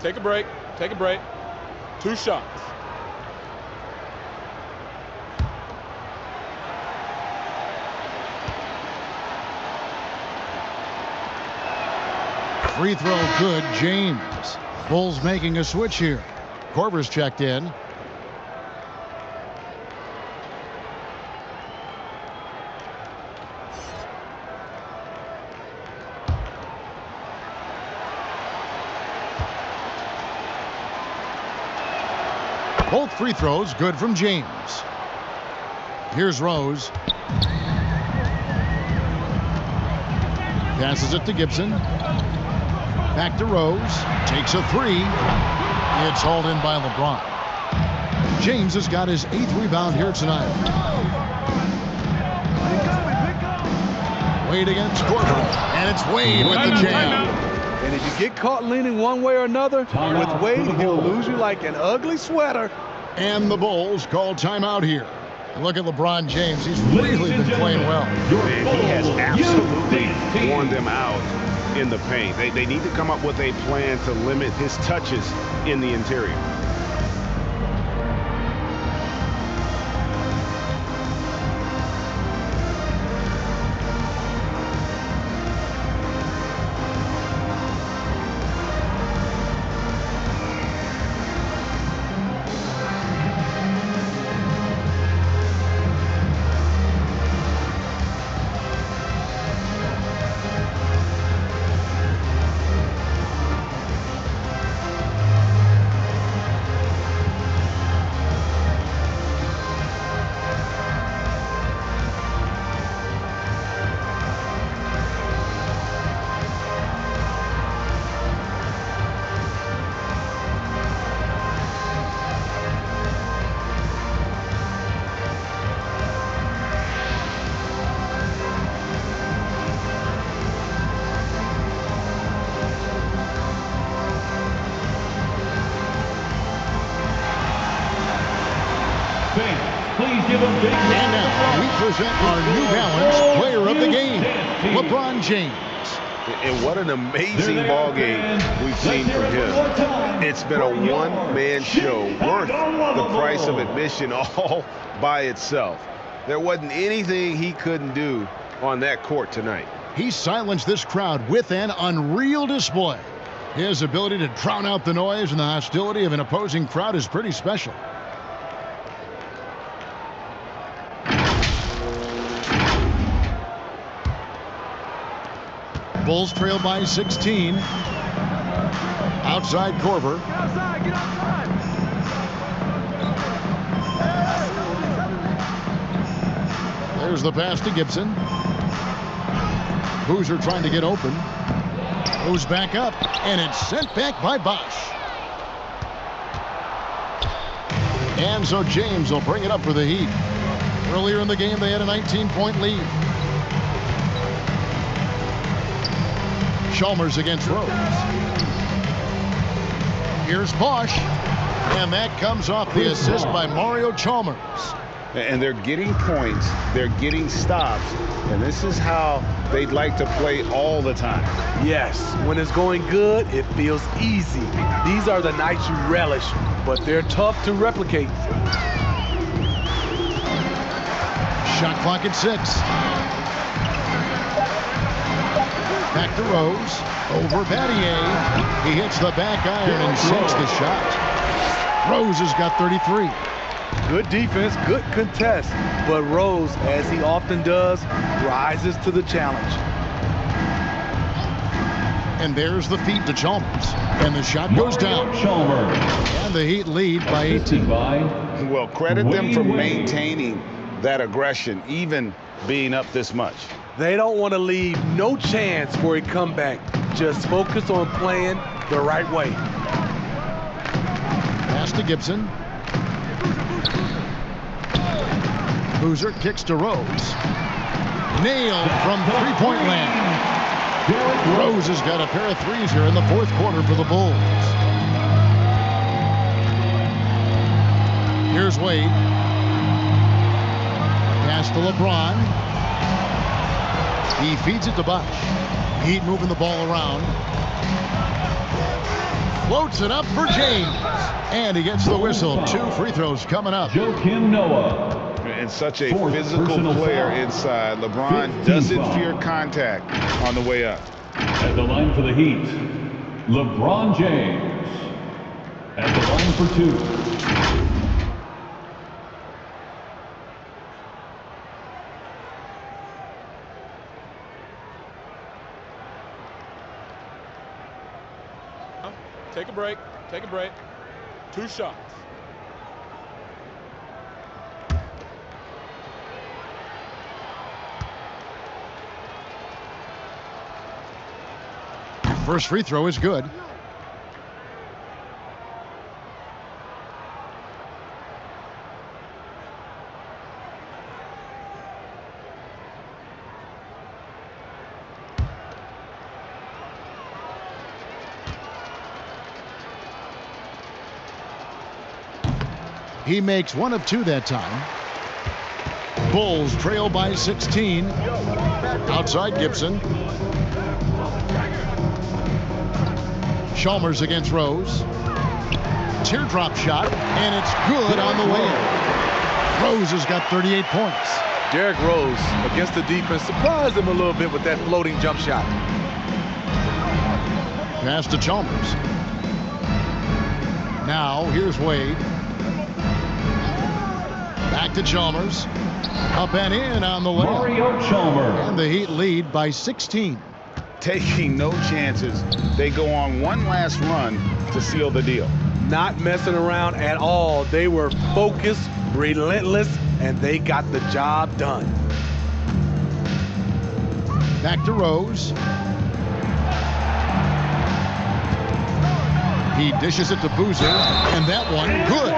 Take a break. Take a break. 2 shots. Free throw good, James. Bulls making a switch here. Korver's checked in. Both free throws good from James. Here's Rose. Passes it to Gibson. Back to Rose. Takes a 3. It's hauled in by LeBron. James has got his 8th rebound here tonight. Wade against Korver. And it's Wade with the jam. And if you get caught leaning one way or another, with Wade, he'll lose you like an ugly sweater. And the Bulls call timeout here. Look at LeBron James. He's really been playing well. Man, he has absolutely worn them out in the paint. They need to come up with a plan to limit his touches in the interior. present our New Balance Player of the Game, LeBron James. And what an amazing ball game we've seen from him. It's been a one-man show worth the price of admission all by itself. There wasn't anything he couldn't do on that court tonight. He silenced this crowd with an unreal display. His ability to drown out the noise and the hostility of an opposing crowd is pretty special. Bulls trail by 16. Outside Korver. Get outside, get outside. There's the pass to Gibson. Boozer trying to get open. Goes back up, and it's sent back by Bosh. And so James will bring it up for the Heat. Earlier in the game, they had a 19-point lead. Chalmers against Rose. Here's Bosh, and that comes off the assist by Mario Chalmers. And they're getting points, they're getting stops, and this is how they'd like to play all the time. Yes, when it's going good, it feels easy. These are the nights you relish, but they're tough to replicate. Shot clock at 6. Back to Rose. Over Battier. He hits the back iron and sinks the shot. Rose has got 33. Good defense, good contest, but Rose, as he often does, rises to the challenge. And there's the feed to Chalmers. And the shot goes down. Chalmers. And the Heat lead by 18. Well, credit them for maintaining that aggression, even being up this much. They don't want to leave no chance for a comeback. Just focus on playing the right way. Pass to Gibson. Boozer kicks to Rose. Nailed from three-point land. Rose has got a pair of threes here in the fourth quarter for the Bulls. Here's Wade. Pass to LeBron. He feeds it to Bosh. Heat moving the ball around. Floats it up for James. And he gets the whistle. 2 free throws coming up. Joakim Noah. And such a physical player inside. LeBron doesn't fear contact on the way up. At the line for the Heat, LeBron James. At the line for 2. Take a break. Take a break. 2 shots. First free throw is good. He makes 1 of 2 that time. Bulls trail by 16. Outside Gibson. Chalmers against Rose. Teardrop shot, and it's good on the way in. Rose has got 38 points. Derrick Rose, against the defense, surprised him a little bit with that floating jump shot. Pass to Chalmers. Now, here's Wade. Back to Chalmers. Up and in on the layup. Mario Chalmers. And the Heat lead by 16. Taking no chances. They go on one last run to seal the deal. Not messing around at all. They were focused, relentless, and they got the job done. Back to Rose. He dishes it to Boozer, and that one good.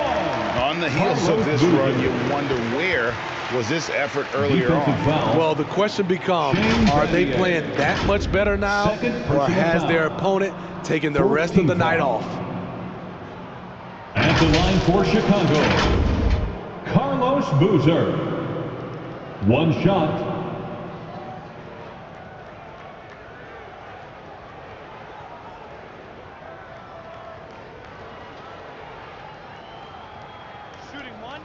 On the heels of this run, you wonder where was this effort earlier on. Well, the question becomes, are they playing that much better now, or has their opponent taken the rest of the night off? At the line for Chicago, Carlos Boozer. One shot. Shooting one.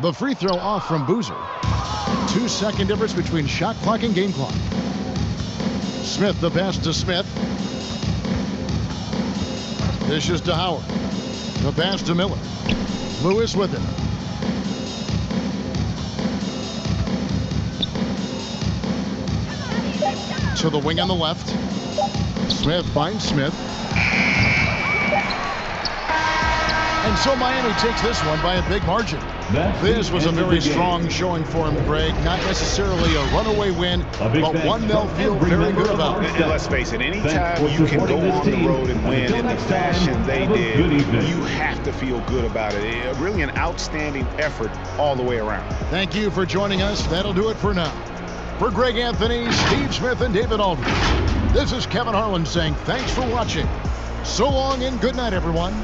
The free throw off from Boozer. 2-second difference between shot clock and game clock. Smith, the pass to Smith. Dishes to Howard. The pass to Miller. Lewis with it. To the wing on the left. Smith finds Smith. And so Miami takes this one by a big margin. This was a very strong showing for him, Greg. Not necessarily a runaway win, but one they'll feel very good about. And let's face it, anytime you can go on the road and win in the fashion they did, you have to feel good about it. Really an outstanding effort all the way around. Thank you for joining us. That'll do it for now. For Greg Anthony, Steve Smith, and David Aldridge, this is Kevin Harlan saying thanks for watching. So long and good night, everyone.